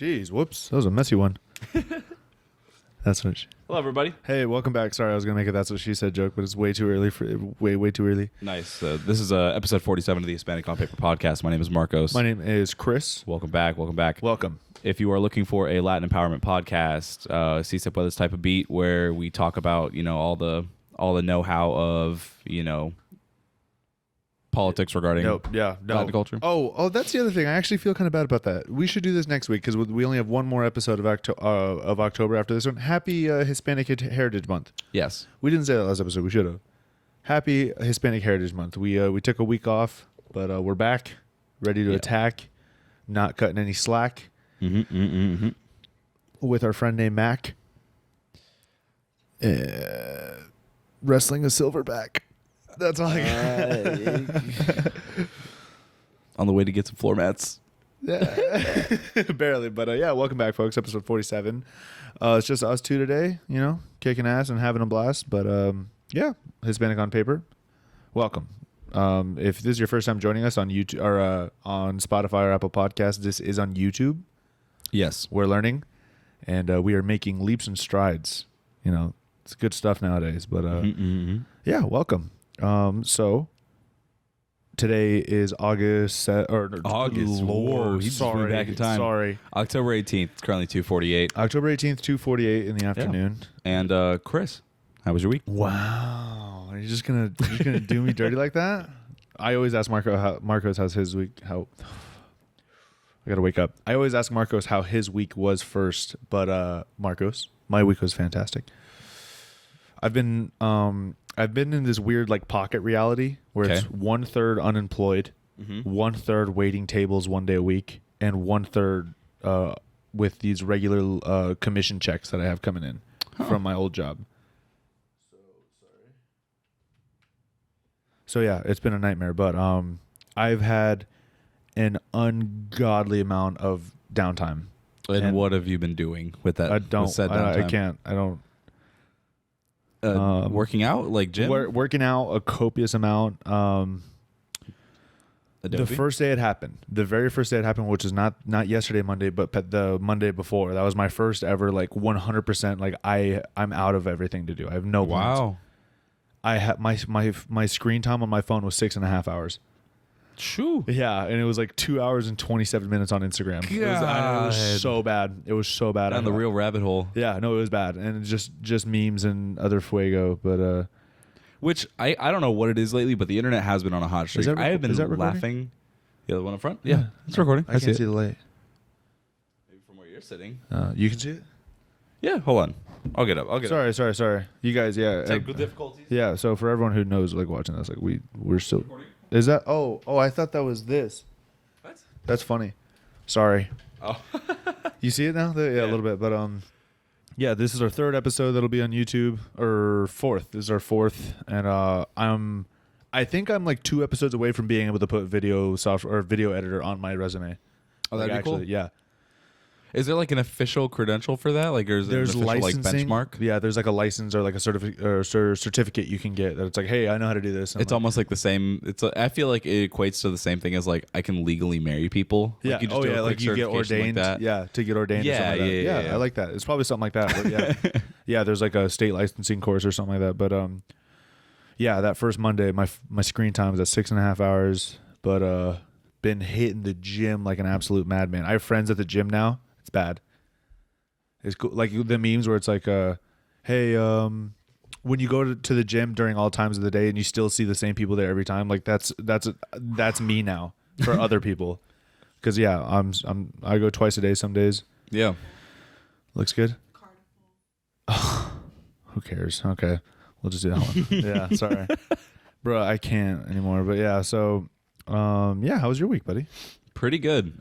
Jeez, whoops. That was a messy one. That's what Hello, everybody. Hey, welcome back. Sorry, I was going to make a That's What She Said joke, but it's way too early. Way too early. Nice. This is episode 47 of the Hispanic on Paper podcast. My name is Marcos. My name is Chris. Welcome back. Welcome. If you are looking for a Latin empowerment podcast, CSEP Weather's type of beat where we talk about, all the know-how of, politics regarding Latin culture. Oh, that's the other thing. I actually feel kind of bad about that. We should do this next week because we only have one more episode of October after this one. Happy Hispanic Heritage Month. Yes. We didn't say that last episode. We should have. Happy Hispanic Heritage Month. We took a week off, but we're back, ready to attack, not cutting any slack. With our friend named Mac. Wrestling a silverback. That's all I got. On the way to get some floor mats. Yeah. Barely, but welcome back, folks. Episode 47. It's just us two today, kicking ass and having a blast. But Hispanic on Paper. Welcome. If this is your first time joining us on YouTube or on Spotify or Apple Podcasts, this is on YouTube. Yes. We're learning, and we are making leaps and strides. It's good stuff nowadays. But welcome. So today is August. August. Lord, he's sorry, back in time. Sorry. October 18th. It's currently 2:48. October 18th, 2:48 in the afternoon. And Chris, how was your week? Wow, are you just gonna do me dirty like that? I always ask Marcos how's his week. How I gotta wake up. I always ask Marcos how his week was first, but Marcos, my week was fantastic. I've been in this weird pocket reality where it's 1/3 unemployed, 1/3 waiting tables 1 day a week, and 1/3 with these regular commission checks that I have coming in from my old job. So yeah, it's been a nightmare, but I've had an ungodly amount of downtime. And what have you been doing with that? I can't. Working out, like gym? Working out a copious amount. The first day it happened, the very first day it happened, which is not yesterday Monday, but the Monday before. That was my first ever 100%. I'm out of everything to do. I have no plans. Wow. I had my screen time on my phone was 6.5 hours. Shoo. Yeah, and it was 2 hours and 27 minutes on Instagram. It was so bad. It was so bad. Down the real rabbit hole. Yeah, no, it was bad, and just memes and other fuego. But which I don't know what it is lately, but the internet has been on a hot streak. I have been laughing. Yeah, the one up front. Yeah, it's recording. I can't see the light. Maybe from where you're sitting. You can see it. Yeah, hold on. I'll get up. Sorry. You guys, technical difficulties. Yeah, so for everyone who knows, watching this, we're still. Recording? Is that? Oh, I thought that was this. What? That's funny. Sorry. Oh. You see it now? Yeah, a little bit. But this is our third episode that'll be on YouTube, or fourth. This is our fourth, and I think I'm 2 episodes away from being able to put video software or video editor on my resume. Oh, that'd be cool. Yeah. Is there an official credential for that? Or is there an official licensing, benchmark? Yeah, there's a license or a certificate you can get that it's hey, I know how to do this. It's almost the same. I feel like it equates to the same thing as I can legally marry people. Yeah. You just you get ordained. To get ordained. Yeah, or something like that. Yeah, I like that. It's probably something like that. But yeah, yeah. There's a state licensing course or something like that. But that first Monday, my screen time was at 6.5 hours. But been hitting the gym like an absolute madman. I have friends at the gym now. It's bad. It's cool. The memes where it's hey, when you go to the gym during all times of the day and you still see the same people there every time, that's me now for other people. Because I go twice a day some days. Yeah, looks good. Who cares? Okay, we'll just do that one. Yeah, sorry, bro, I can't anymore. But yeah, so how was your week, buddy? Pretty good.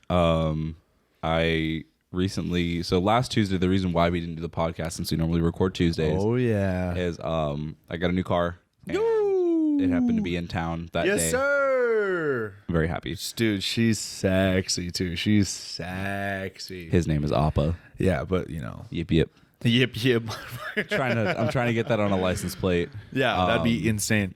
So last Tuesday, the reason why we didn't do the podcast, since we normally record Tuesdays, is I got a new car. It happened to be in town that day. Yes, sir. I'm very happy. Dude, she's sexy too. She's sexy. His name is Appa. Yeah, but Yip yip. Yip yip. I'm trying to get that on a license plate. Yeah, that'd be insane.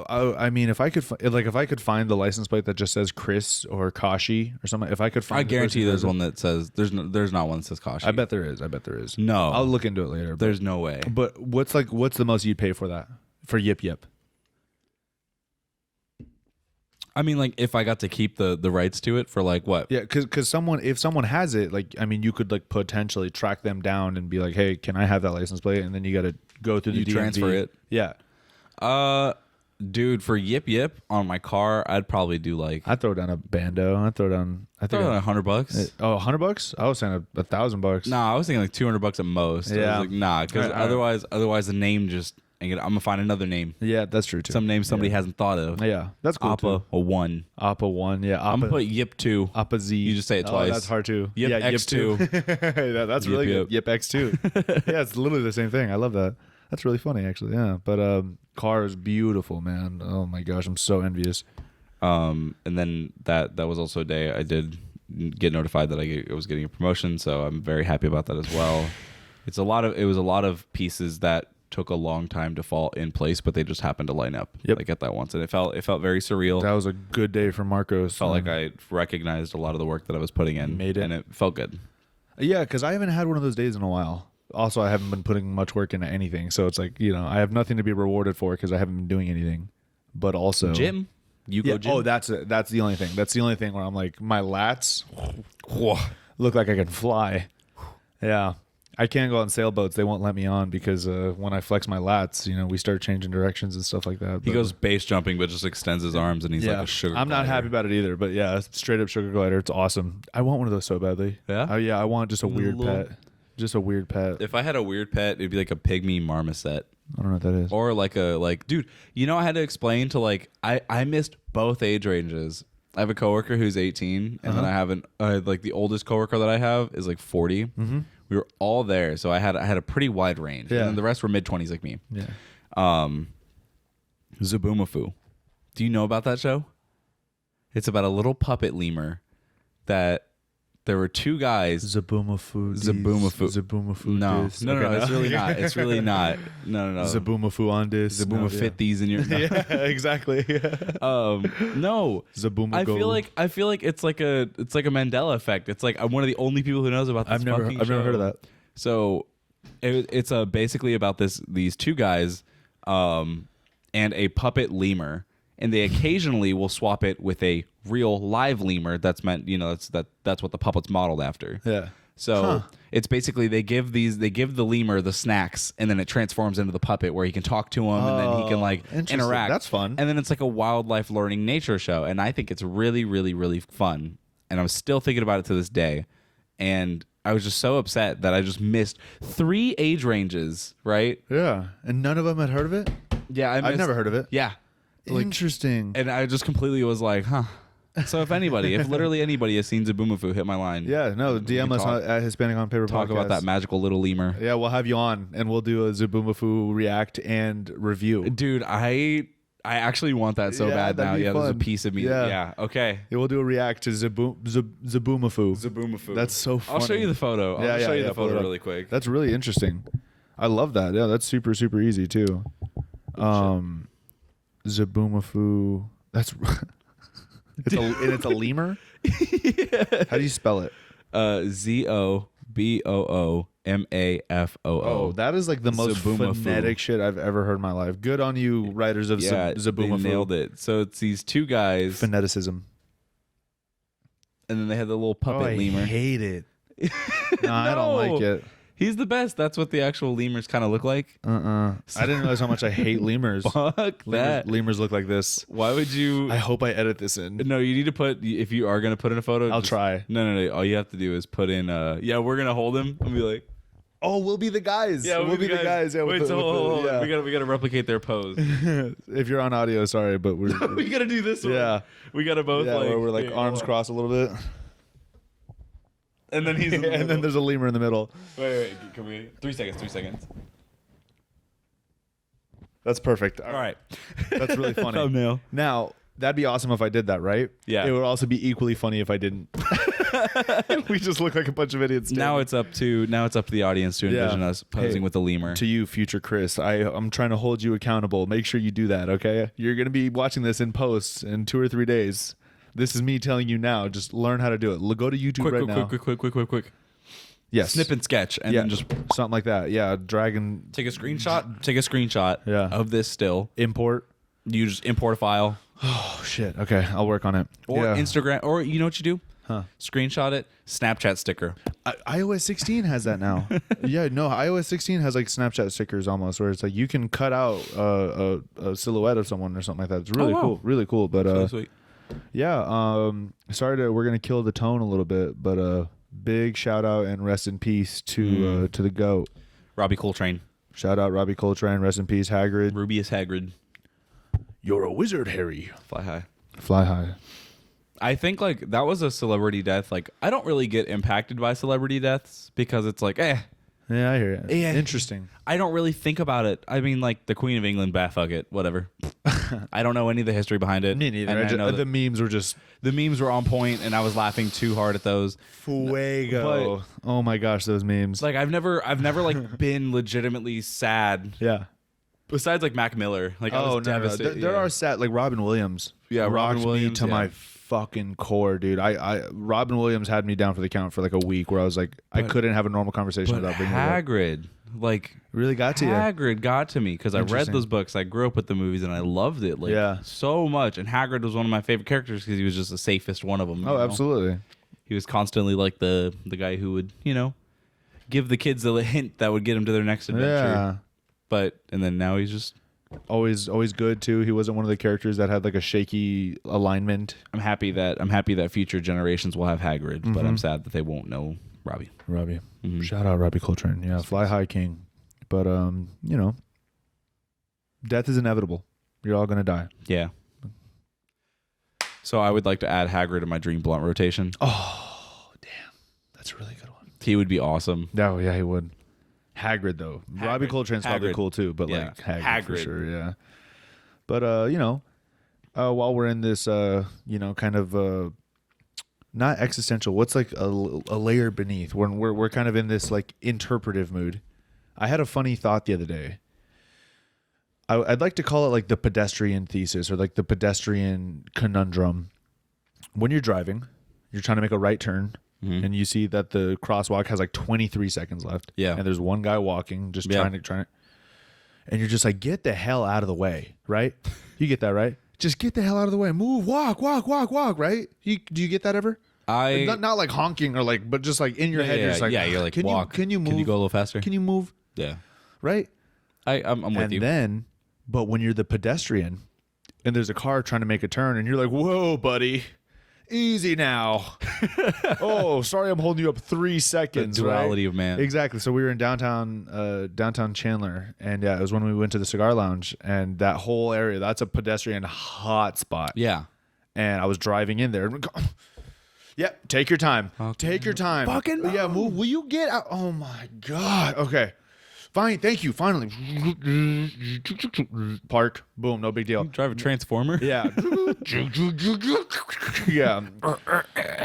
I mean, if I could find the license plate that just says Chris or Kashi or something, if I could find, I guarantee there's one that says there's not one that says Kashi. I bet there is. No, I'll look into it later. There's no way. But what's the most you'd pay for that for Yip Yip? I mean, like if I got to keep the rights to it for like what? Yeah, because if someone has it, like I mean, you could like potentially track them down and be like, hey, can I have that license plate? And then you got to go through the DMV. Transfer it. Yeah. Dude, for Yip Yip on my car, I'd probably do like I'd throw down a bando. I'd throw down $100. $100? I was saying $1,000. Nah, I was thinking like $200 at most. Yeah. I was like, nah, because otherwise the name just. I'm gonna find another name. Yeah, that's true too. Some name somebody hasn't thought of. Yeah, that's cool. Appa too. 1. Appa 1. Yeah. I'm gonna put Yip 2. Appa Z. You just say it twice. That's hard too. Yip X2. That's really good. Yip X2. Yeah, it's literally the same thing. I love that. That's really funny actually. Yeah, but car is beautiful, man. Oh my gosh, I'm so envious. And then that was also a day I did get notified that I was getting a promotion, so I'm very happy about that as well. It was a lot of pieces that took a long time to fall in place, but they just happened to line up like at that once, and it felt very surreal. That was a good day for Marcos. Felt like I recognized a lot of the work that I was putting in, and it felt good. Yeah, because I haven't had one of those days in a while. Also, I haven't been putting much work into anything, so it's like I have nothing to be rewarded for because I haven't been doing anything. But also gym, go gym. Oh, that's it. That's the only thing. That's the only thing where I'm like, my lats look like I can fly. Yeah. I can't go on sailboats. They won't let me on because when I flex my lats, we start changing directions and stuff like that. He goes base jumping, but just extends his arms and he's like a sugar glider. I'm not happy about it either, but yeah, straight up sugar glider. It's awesome. I want one of those so badly. Yeah? Yeah, I want just a weird pet. Just a weird pet. If I had a weird pet, it'd be like a pygmy marmoset. I don't know what that is. Or dude, I had to explain to I missed both age ranges. I have a coworker who's 18, and then I have the oldest coworker that I have is like 40. Mm-hmm. We were all there, so I had a pretty wide range. Yeah. And then the rest were mid-20s like me. Yeah. Zoboomafoo. Do you know about that show? It's about a little puppet lemur that there were two guys. Zoboomafoo. No, it's really not. It's really not. No. Zoboomafoo on this. Fit these in your. No. Yeah, exactly. No. Zoboomafoo. I feel like it's like a Mandela effect. It's like I'm one of the only people who knows about this. I've never heard of that. So, it's basically about these two guys, and a puppet lemur. And they occasionally will swap it with a real live lemur. That's meant, that's what the puppet's modeled after. Yeah. So it's basically they give the lemur the snacks, and then it transforms into the puppet where he can talk to him, and then he can interact. That's fun. And then it's like a wildlife learning nature show, and I think it's really, really, really fun. And I'm still thinking about it to this day. And I was just so upset that I just missed 3 age ranges. Right? Yeah. And none of them had heard of it. Yeah, I've never heard of it. Yeah. Interesting. And I just completely was like, huh. So if literally anybody has seen Zoboomafoo, hit my line. Yeah, no, DM us at Hispanic on Paper Talk Podcast. about that magical little lemur. Yeah, we'll have you on, and we'll do a Zoboomafoo react and review. Dude, I actually want that so bad now. Yeah, there's a piece of me. Yeah. Okay. Yeah, we'll do a react to Zoboomafoo. Zoboomafoo. That's so funny. I'll show you the photo. I'll show you the photo really quick. That's really interesting. I love that. Yeah, that's super, super easy too. Zoboomafoo. That's it's a lemur. Yeah. How do you spell it? Zoboomafoo. Oh, that is like the most phonetic shit I've ever heard in my life. Good on you, writers of Zoboomafoo. They nailed it. So it's these two guys. Phoneticism. And then they had the little puppet lemur. I hate it. No, I don't like it. He's the best. That's what the actual lemurs kind of look like. I didn't realize how much I hate lemurs. Fuck that. Lemurs look like this. Why would you? I hope I edit this in. No, you need to put. If you are gonna put in a photo, I'll try. No. All you have to do is put in. Yeah, we're gonna hold him and be like, oh, we'll be the guys. Yeah, we'll be the guys. Yeah, wait, hold on. We gotta replicate their pose. If you're on audio, sorry, but we gotta do this one. Yeah, we gotta both where we're like arms crossed a little bit. And then he's in the and then there's a lemur in the middle. Wait, can we 3 seconds. That's perfect. All right. That's really funny. Thumbnail. Now, that'd be awesome if I did that, right? Yeah. It would also be equally funny if I didn't. We just look like a bunch of idiots. Now it's up to the audience to envision us posing with a lemur. To you, future Chris, I'm trying to hold you accountable. Make sure you do that, okay? You're gonna be watching this in post in 2 or 3 days. This is me telling you now. Just learn how to do it. Go to YouTube now. Quick. Yes. Snip and sketch, and then just something like that. Yeah, drag and take a screenshot. Of this still. Import. You just import a file. Oh shit. Okay, I'll work on it. Or Instagram, or you know what you do? Huh. Screenshot it, Snapchat sticker. iOS 16 has that now. Yeah, no, iOS 16 has like Snapchat stickers almost, where it's like you can cut out a silhouette of someone or something like that. It's really cool, really cool. But so sweet. Yeah, we're gonna kill the tone a little bit, but big shout out and rest in peace to the GOAT, Robbie Coltrane. Shout out Robbie Coltrane, rest in peace, Hagrid. Rubius Hagrid. You're a wizard, Harry. Fly high. Fly high. I think like that was a celebrity death. Like I don't really get impacted by celebrity deaths because it's like, Yeah, I hear it. Yeah. Interesting. I don't really think about it. I mean, like the Queen of England, fuck it, whatever. I don't know any of the history behind it. Me neither. The memes were just on point, and I was laughing too hard at those. Fuego. Oh my gosh, those memes. Like I've never like been legitimately sad. Yeah. Besides like Mac Miller, like I was devastated. There are sad, like Robin Williams. Yeah, Robin rocked Williams me to my fucking core, dude. Robin Williams had me down for the count for like a week, where I was like, I couldn't have a normal conversation without bringing it up. Hagrid, like really got to you. Hagrid got to me because I read those books. I grew up with the movies and I loved it so much. And Hagrid was one of my favorite characters because he was just the safest one of them. Oh, absolutely. He was constantly like the guy who would give the kids a hint that would get them to their next adventure. Yeah. And then now he's just always good too. He wasn't one of the characters that had like a shaky alignment. I'm happy that future generations will have Hagrid, but I'm sad that they won't know Robbie. Mm-hmm. Shout out Robbie Coltrane. Yeah, fly high king. But death is inevitable. You're all gonna die. Yeah. So I would like to add Hagrid to my dream blunt rotation. Oh, damn. That's a really good one. He would be awesome. Oh, yeah, he would. Hagrid, though. Robbie Coltrane's probably cool, too, but like Hagrid for sure, yeah. But, while we're in this, kind of not existential, what's like a layer beneath? We're kind of in this like interpretive mood. I had a funny thought the other day. I'd like to call it like the pedestrian thesis or like the pedestrian conundrum. When you're driving, you're trying to make a right turn, and you see that the crosswalk has like 23 seconds left. Yeah. And there's one guy walking, just trying to, and you're just like, get the hell out of the way, right? You get that, right? Just get the hell out of the way. Move, walk, right? Do you get that ever? Not like honking or like, but just like in your head, you're just like, you're like, walk. Can you move? Can you go a little faster? Can you move? Yeah. Right? I'm with you. And then, but when you're the pedestrian and there's a car trying to make a turn and you're like, whoa, buddy, easy now. Oh, sorry, I'm holding you up 3 seconds. The duality right? of man. Exactly. So we were in downtown Chandler, and it was when we went to the cigar lounge, and that whole area, that's a pedestrian hot spot. Yeah. And I was driving in there. Yep, take your time. Take your time. Fucking move. Yeah, move. Will you get out? Oh my God. Okay. Fine, thank you. Finally. Park. Boom, no big deal. Drive a transformer? Yeah. Yeah.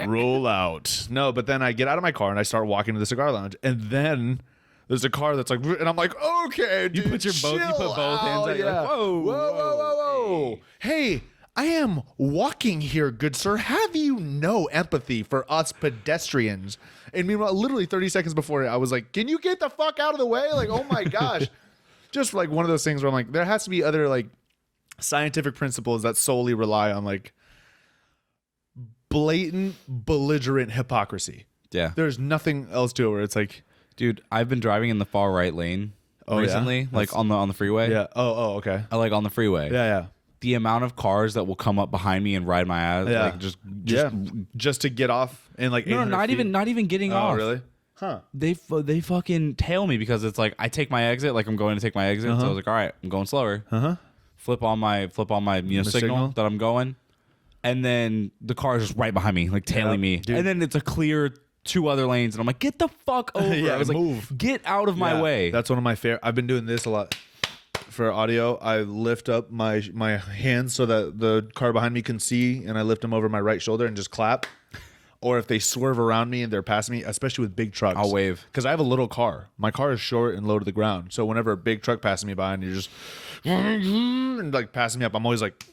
Roll out. No, but then I get out of my car and I start walking to the cigar lounge, and then there's a car that's like, and I'm like, okay, dude, you put both hands out. You're like, whoa. Hey, I am walking here, good sir. Have you no empathy for us pedestrians? And meanwhile, literally 30 seconds before it, I was like, can you get the fuck out of the way? Like, oh my gosh. Just like one of those things where I'm like, there has to be other like scientific principles that solely rely on like blatant, belligerent hypocrisy. Yeah. There's nothing else to it where it's like, dude, I've been driving in the far right lane recently, like on the freeway. Yeah. Oh, okay. I like on the freeway. Yeah. The amount of cars that will come up behind me and ride my ass, like just to get off and like no, not even getting off. Oh, really? Huh? They fucking tail me because it's like I take my exit, like I'm going to take my exit. So I was like, all right, I'm going slower. Flip on my signal that I'm going, and then the car is just right behind me, like tailing me, dude. And then it's a clear 2 other lanes, and I'm like, get the fuck over! I was move. Like, get out of my way. That's one of my favorite. I've been doing this a lot. For audio, I lift up my hands so that the car behind me can see, and I lift them over my right shoulder and just clap. or if they swerve around me and they're passing me, especially with big trucks. I'll wave. Because I have a little car. My car is short and low to the ground. So whenever a big truck passes me by and you're just and like passing me up, I'm always like,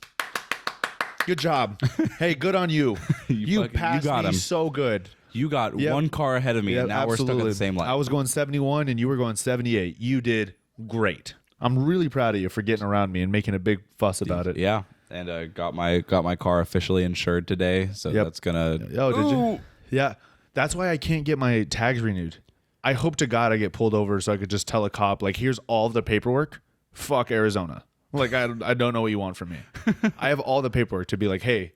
good job. Hey, good on you. You passed got me him. so good. You got Yep. one car ahead of me, and now we're stuck at the same line. I was going 71 and you were going 78. You did great. I'm really proud of you for getting around me and making a big fuss about it. Yeah, and got my car officially insured today, so that's gonna. Oh, did you? Yeah, that's why I can't get my tags renewed. I hope to God I get pulled over so I could just tell a cop, like, here's all of the paperwork. Fuck Arizona. Like, I don't know what you want from me. I have all the paperwork to be like, hey,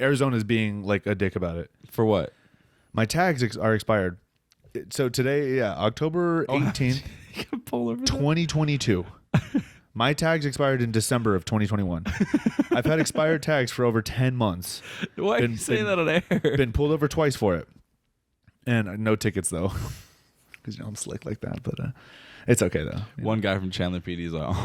Arizona's being like a dick about it. For what? My tags are expired. So today, October 18th, You can pull over 2022. My tags expired in December of 2021. I've had expired tags for over 10 months. Why are you saying that on air? Been pulled over twice for it. And no tickets, though. Because, I'm slick like that. But it's okay, though. One guy from Chandler PD is like,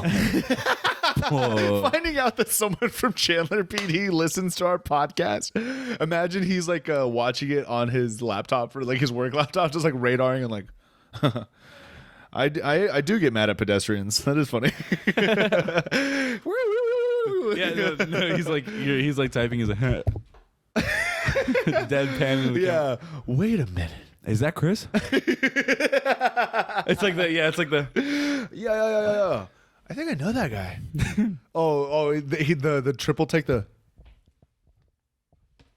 oh. Finding out that someone from Chandler PD listens to our podcast. Imagine he's like watching it on his laptop, or like his work laptop, just like radaring and like, I do get mad at pedestrians. That is funny. Yeah, no, he's like typing his deadpan in the camera. Wait a minute. Is that Chris? It's like the it's like the Yeah. I think I know that guy. The triple take the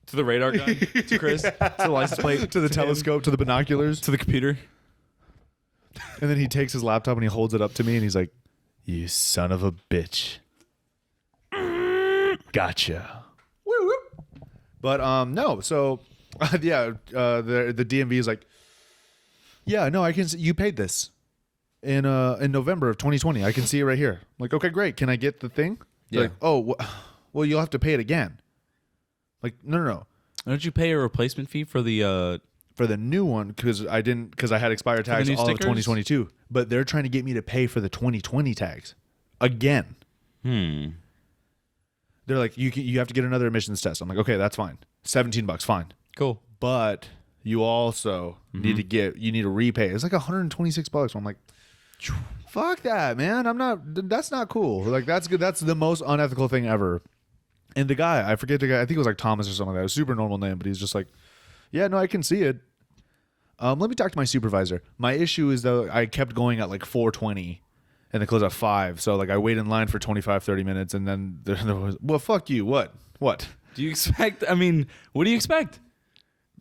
to the radar gun to Chris to the license plate to the telescope to the binoculars to the computer. And then he takes his laptop and he holds it up to me and he's like, "You son of a bitch." Gotcha. But no, so the DMV is like, yeah, no, I can see you paid this in November of 2020. I can see it right here. I'm like, okay, great. Can I get the thing? They're like, oh, well, you'll have to pay it again. Like, no. Don't you pay a replacement fee for the new one because I had expired tags all of 2022. But they're trying to get me to pay for the 2020 tags again. They're like, you have to get another emissions test. I'm like, okay, that's fine. $17, fine. Cool. But you also need to repay. It's like $126. I'm like, fuck that, man. That's not cool. Like, that's good. That's the most unethical thing ever. And the guy, I forget the guy, I think it was like Thomas or something like that. It was a super normal name, but he's just like, yeah, no, I can see it. Let me talk to my supervisor. My issue is though, I kept going at like 4:20 and they closed at 5. So like I waited in line for 25, 30 minutes and then there was, well, fuck you. What? Do you expect, what do you expect?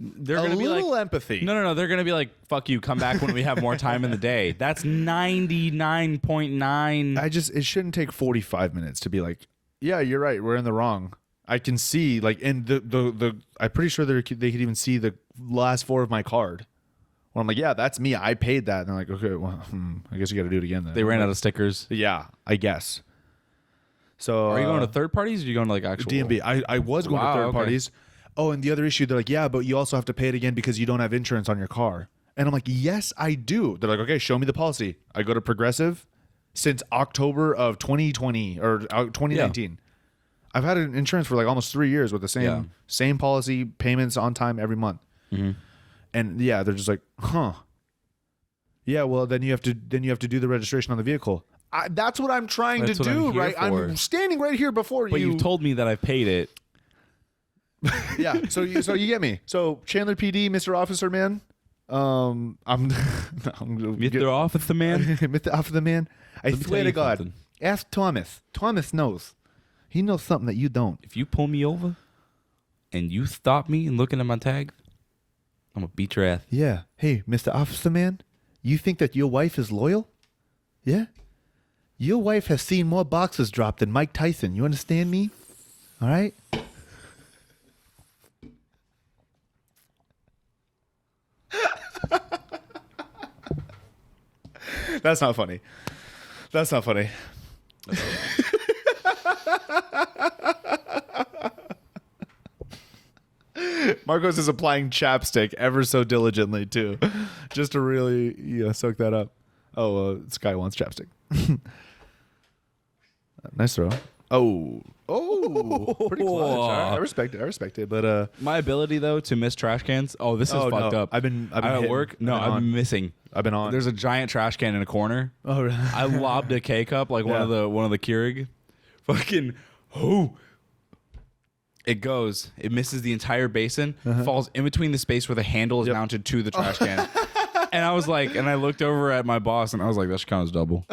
They're going to be like, a little empathy. No. They're going to be like, fuck you, come back when we have more time in the day. That's 99.9. It shouldn't take 45 minutes to be like, yeah, you're right. We're in the wrong. I can see like, and the I'm pretty sure they could even see the last 4 of my card. Well, I'm like, yeah, that's me. I paid that. And they're like, okay, well, I guess you got to do it again then. They ran out of stickers. Yeah, I guess. So are you going to third parties or are you going to like actual DMV? I was going to third parties. Oh, and the other issue, they're like, yeah, but you also have to pay it again because you don't have insurance on your car. And I'm like, yes, I do. They're like, okay, show me the policy. I go to Progressive since October of 2020 or 2019. Yeah. I've had an insurance for like almost 3 years with the same policy, payments on time every month. Mm-hmm. And yeah, they're just like, huh. Yeah, well, then you have to do the registration on the vehicle. That's what I'm trying to do, right? I'm standing right here before you. But you've told me that I've paid it. Yeah, so you get me. So Chandler PD, Mr. Officer Man. I'm Mr. Officer Man. Mr. Officer Man. I swear to God. Something. Ask Thomas. Thomas knows. He knows something that you don't. If you pull me over and you stop me and looking at my tag, I'm gonna beat your ass. Yeah. Hey, Mr. Officer Man, you think that your wife is loyal? Yeah. Your wife has seen more boxes dropped than Mike Tyson. You understand me? All right. That's not funny. That's not funny. Marcos is applying chapstick ever so diligently too, just to really soak that up. Oh, Sky wants chapstick. Nice throw. Oh, pretty clutch. I respect it. I respect it. But My ability though to miss trash cans. Oh, this is fucked up. I've been at hitting. work. No, I've been missing. I've been on. There's a giant trash can in a corner. Oh, really? I lobbed a K cup like one of the Keurig. Fucking It goes. It misses the entire basin. Falls in between the space where the handle is mounted to the trash can. And I was like, and I looked over at my boss and I was like, that should count as double.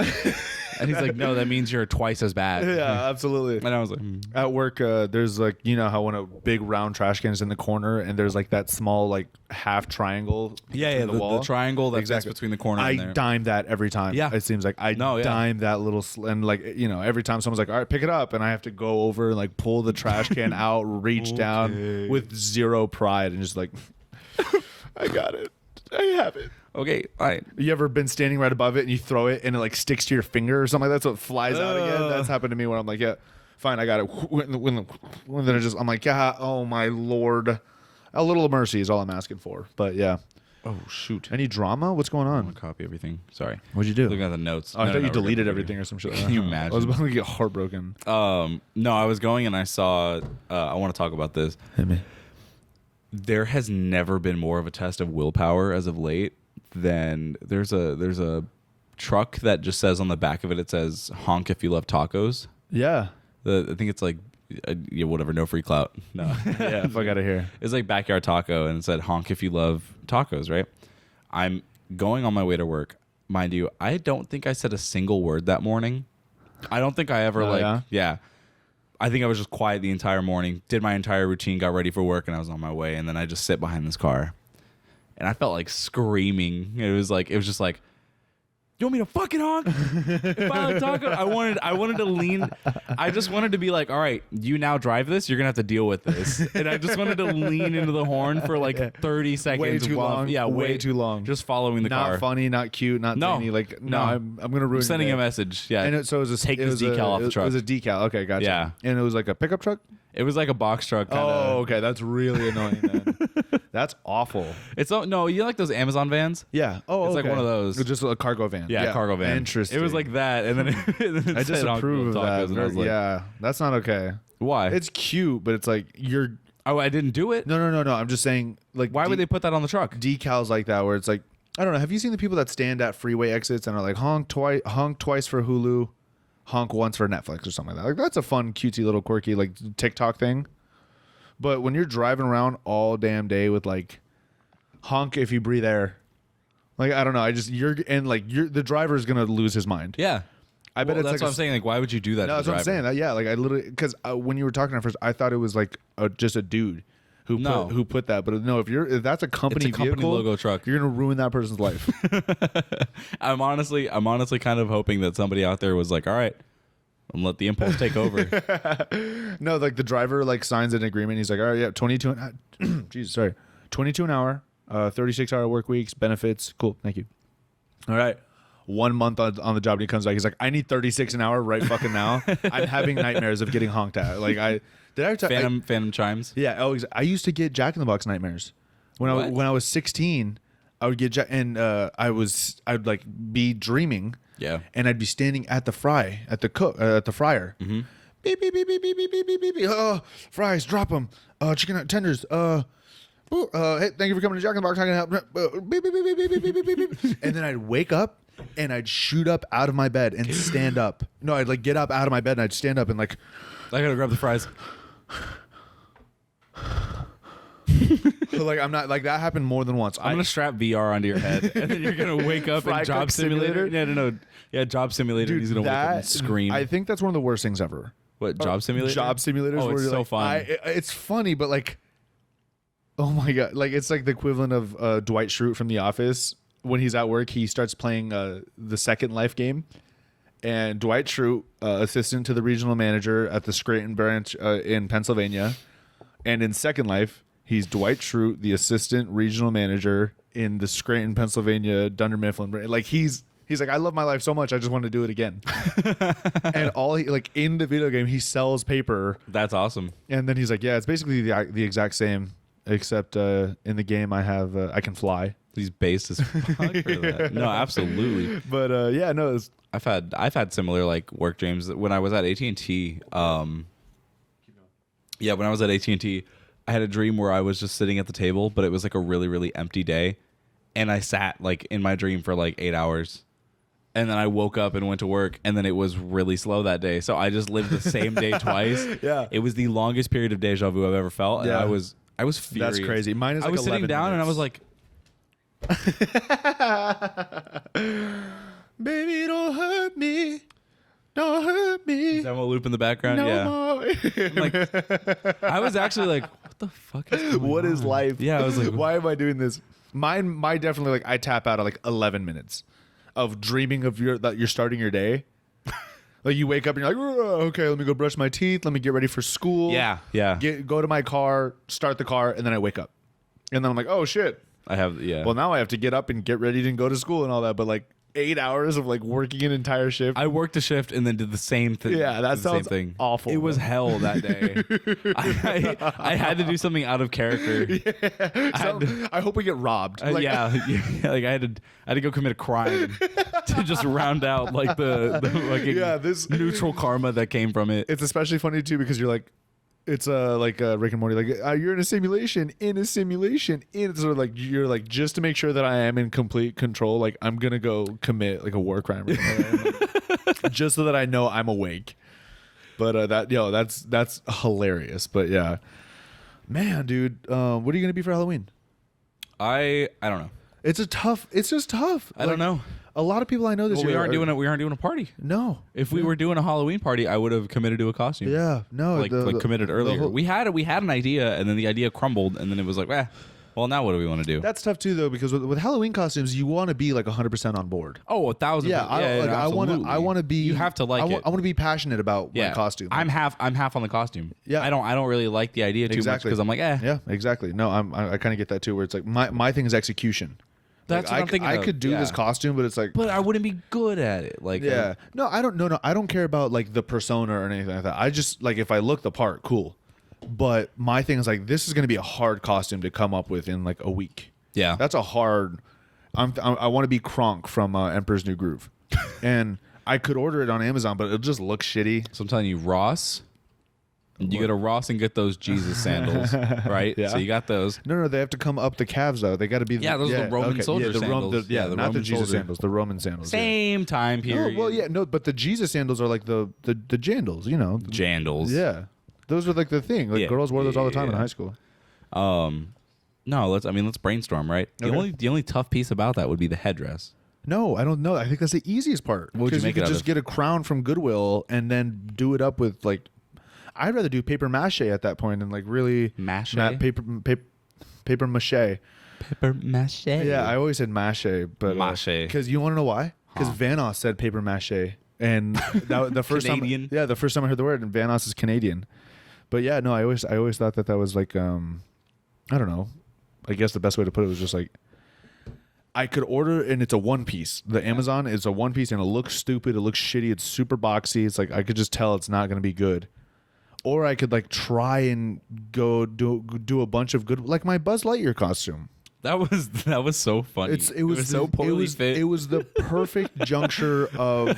And he's like, no, that means you're twice as bad. Yeah, absolutely. And I was like, At work, there's like, you know how when a big round trash can is in the corner and there's like that small like half triangle the wall? the triangle that's Exactly. between the corner I and there. dime that every time. Yeah. It seems like I dime that little and like, you know, every time someone's like, all right, pick it up, and I have to go over and like pull the trash can out, reach down with zero pride and just like, I got it. I have it. Okay, all right. You ever been standing right above it and you throw it and it like sticks to your finger or something like that, so it flies out again? That's happened to me when I'm like, yeah, fine, I got it. When then it just, I'm like, yeah, oh my Lord. A little mercy is all I'm asking for. But yeah. Oh, shoot. Any drama? What's going I'm on? going to copy everything. Sorry. What'd you do? Looking at the notes. Oh, I thought you we're deleted good. everything or some shit. Can you imagine? I was about to get heartbroken. No, I was going and I saw, I want to talk about this. Hit me. There has never been more of a test of willpower as of late than there's a truck that just says on the back of it, it says honk if you love tacos. Yeah. I think it's like, yeah, whatever, no free clout. No. Yeah, fuck out of here. It's like Backyard Taco and it said honk if you love tacos, right? I'm going on my way to work. Mind you, I don't think I said a single word that morning. I don't think I ever yeah. I think I was just quiet the entire morning, did my entire routine, got ready for work, and I was on my way. And then I just sit behind this car. And I felt like screaming. It was just like, you want me to fucking honk? If I like taco, I wanted to lean. I just wanted to be like, all right, you now drive this. You're gonna have to deal with this. And I just wanted to lean into the horn for like 30 seconds. Way too long. Yeah, way too long. Just following the car. Not funny, not cute, not zany. Like, no, I'm gonna ruin. Sending your a day. message. Yeah. And so it was take this decal off the truck. It was a decal. Okay, gotcha. Yeah. And it was like a pickup truck. It was like a box truck. Kinda. Oh, okay. That's really annoying. Then. That's awful. It's no, you know, like those Amazon vans. Yeah. Oh, it's okay. like one of those. It's just a cargo van. Yeah, cargo van. Interesting. It was like that, and then it I said disapprove of that. and I was like, yeah, that's not okay. Why? It's cute, but it's like you're. Oh, I didn't do it. No. I'm just saying, like, Why would they put that on the truck? Decals like that, where it's like, I don't know. Have you seen the people that stand at freeway exits and are like honk twice for Hulu, honk once for Netflix or something like that? Like, that's a fun, cutesy little quirky like TikTok thing. But when you're driving around all damn day with like honk if you breathe air, like, I don't know. The driver's gonna lose his mind. Yeah. I bet it's that's like what I'm saying. Like, why would you do that? No, that's what I'm saying. That, yeah, like I literally, because when you were talking at first, I thought it was like just a dude who put that. But no, if that's a company vehicle, logo truck, you're gonna ruin that person's life. I'm honestly kind of hoping that somebody out there was like, all right, I'm gonna let the impulse take over. No, like the driver like signs an agreement. He's like, all right, yeah, 22 an hour, 36-hour work weeks, benefits, cool, thank you. All right. 1 month on the job, and he comes back. He's like, I need 36 an hour right fucking now. I'm having nightmares of getting honked at. Like Phantom chimes. Yeah. Oh, I used to get Jack in the Box nightmares when I was 16. I would get I'd like be dreaming. Yeah. And I'd be standing at the fryer. Mm-hmm. Beep beep beep beep beep beep beep beep beep. Oh, fries, drop them. Chicken tenders. Hey, thank you for coming to Jack in the Box. How can I help? Beep beep beep beep beep beep beep beep. And then I'd wake up and I'd shoot up out of my bed and stand up. No, I'd like get up out of my bed and I'd stand up and like, I gotta grab the fries. So like I'm not like that happened more than once. I'm gonna strap VR onto your head, and then you're gonna wake up in Job Simulator. Yeah, Job Simulator. Dude, he's gonna wake up and scream. I think that's one of the worst things ever. What, Job Simulator? Job Simulators. Oh, where it's you're so like, fun. It's funny, but like, oh my god, like it's like the equivalent of Dwight Schrute from The Office. When he's at work, he starts playing the Second Life game, and Dwight Schrute, assistant to the regional manager at the Scranton branch in Pennsylvania, and in Second Life, he's Dwight Schrute, the assistant regional manager in the Scranton, Pennsylvania Dunder Mifflin branch. Like he's like, I love my life so much, I just want to do it again. And all he like in the video game, he sells paper. That's awesome. And then he's like, yeah, it's basically the exact same, except in the game I can fly. He's based as fuck for that. No, absolutely. But yeah, no, it's, I've had similar like work dreams when I was at AT&T. Yeah, when I was at AT&T, I had a dream where I was just sitting at the table, but it was like a really, really empty day. And I sat like in my dream for like 8 hours. And then I woke up and went to work, and then it was really slow that day. So I just lived the same day twice. Yeah. It was the longest period of deja vu I've ever felt. And Yeah. I was furious. that's crazy. Mine is like I was sitting 11 down and I was minutes. like, Baby, don't hurt me. Don't hurt me. is that a loop in the background? No Yeah. more. Like, I was actually like, what the fuck is going What is on? life? Yeah, I was like, why am I doing this? My definitely like I tap out at like 11 minutes of dreaming of that you're starting your day. Like you wake up and you're like, okay, let me go brush my teeth. Let me get ready for school. yeah. Go to my car, start the car, and then I wake up. And then I'm like, oh shit. I have, yeah. Well, now I have to get up and get ready and go to school and all that. But like 8 hours of like working an entire shift. I worked a shift and then did the same thing. Yeah, that Did the same sounds thing. awful. It was hell that day. I had to do something out of character. I hope we get robbed. Like, yeah, like I had to go commit a crime to just round out like the like this neutral karma that came from it. It's especially funny too because you're like, it's like Rick and Morty, like you're in a simulation, so like you're like just to make sure that I am in complete control, like I'm gonna go commit like a war crime, or something, like, just so that I know I'm awake. But that's hilarious. But yeah, man, dude, what are you gonna be for Halloween? I don't know. It's just tough. I don't know. A lot of people I know this year We aren't doing a party. No. If we were doing a Halloween party, I would have committed to a costume. Yeah, no, like committed earlier. We had an idea, and then the idea crumbled, and then it was like, well, now what do we want to do? That's tough too, though, because with Halloween costumes, you want to be like 100% on board. Oh, 1,000. Yeah, I want to be. You have to like it. I want to be passionate about my costume. I'm half on the costume. Yeah. I don't really like the idea too much because I'm like, Yeah, exactly. No, I kind of get that too, where it's like my thing is execution. That's like, what I'm thinking. I could do this costume, but it's like, but I wouldn't be good at it. Like, yeah, no, I don't. No, I don't care about like the persona or anything like that. I just like if I look the part, cool. But my thing is like this is going to be a hard costume to come up with in like a week. Yeah, that's a hard. I want to be Kronk from Emperor's New Groove, and I could order it on Amazon, but it'll just look shitty. So I'm telling you, Ross. You go to Ross and get those Jesus sandals, right? Yeah. So you got those. No, they have to come up the calves though. They got to be. Those are the Roman soldier sandals. Not Roman the Jesus soldier. sandals. The Roman sandals. Same time period. No, well, yeah, no, but the Jesus sandals are like the jandals. You know, jandals. Yeah, those are like the thing. Like girls wore those all the time in high school. No, let's brainstorm, right? Okay. The only tough piece about that would be the headdress. No, I don't know. I think that's the easiest part. What would you Because make you it could out just of? get a crown from Goodwill and then do it up with like. I'd rather do paper mache at that point and like really Mache? paper mache. Paper mache. Yeah, I always said mache, but Mache. because you want to know why? Because Vanoss said paper mache, and that, the first Canadian? time, the first time I heard the word, and Vanoss is Canadian. But yeah, no, I always thought that was like, I don't know. I guess the best way to put it was just like, I could order and it's a one piece. The Amazon is a one piece and it looks stupid. It looks shitty. It's super boxy. It's like I could just tell it's not going to be good. Or I could like try and go do a bunch of good, like my Buzz Lightyear costume. That was so funny. It was so poorly fit. It was the perfect juncture of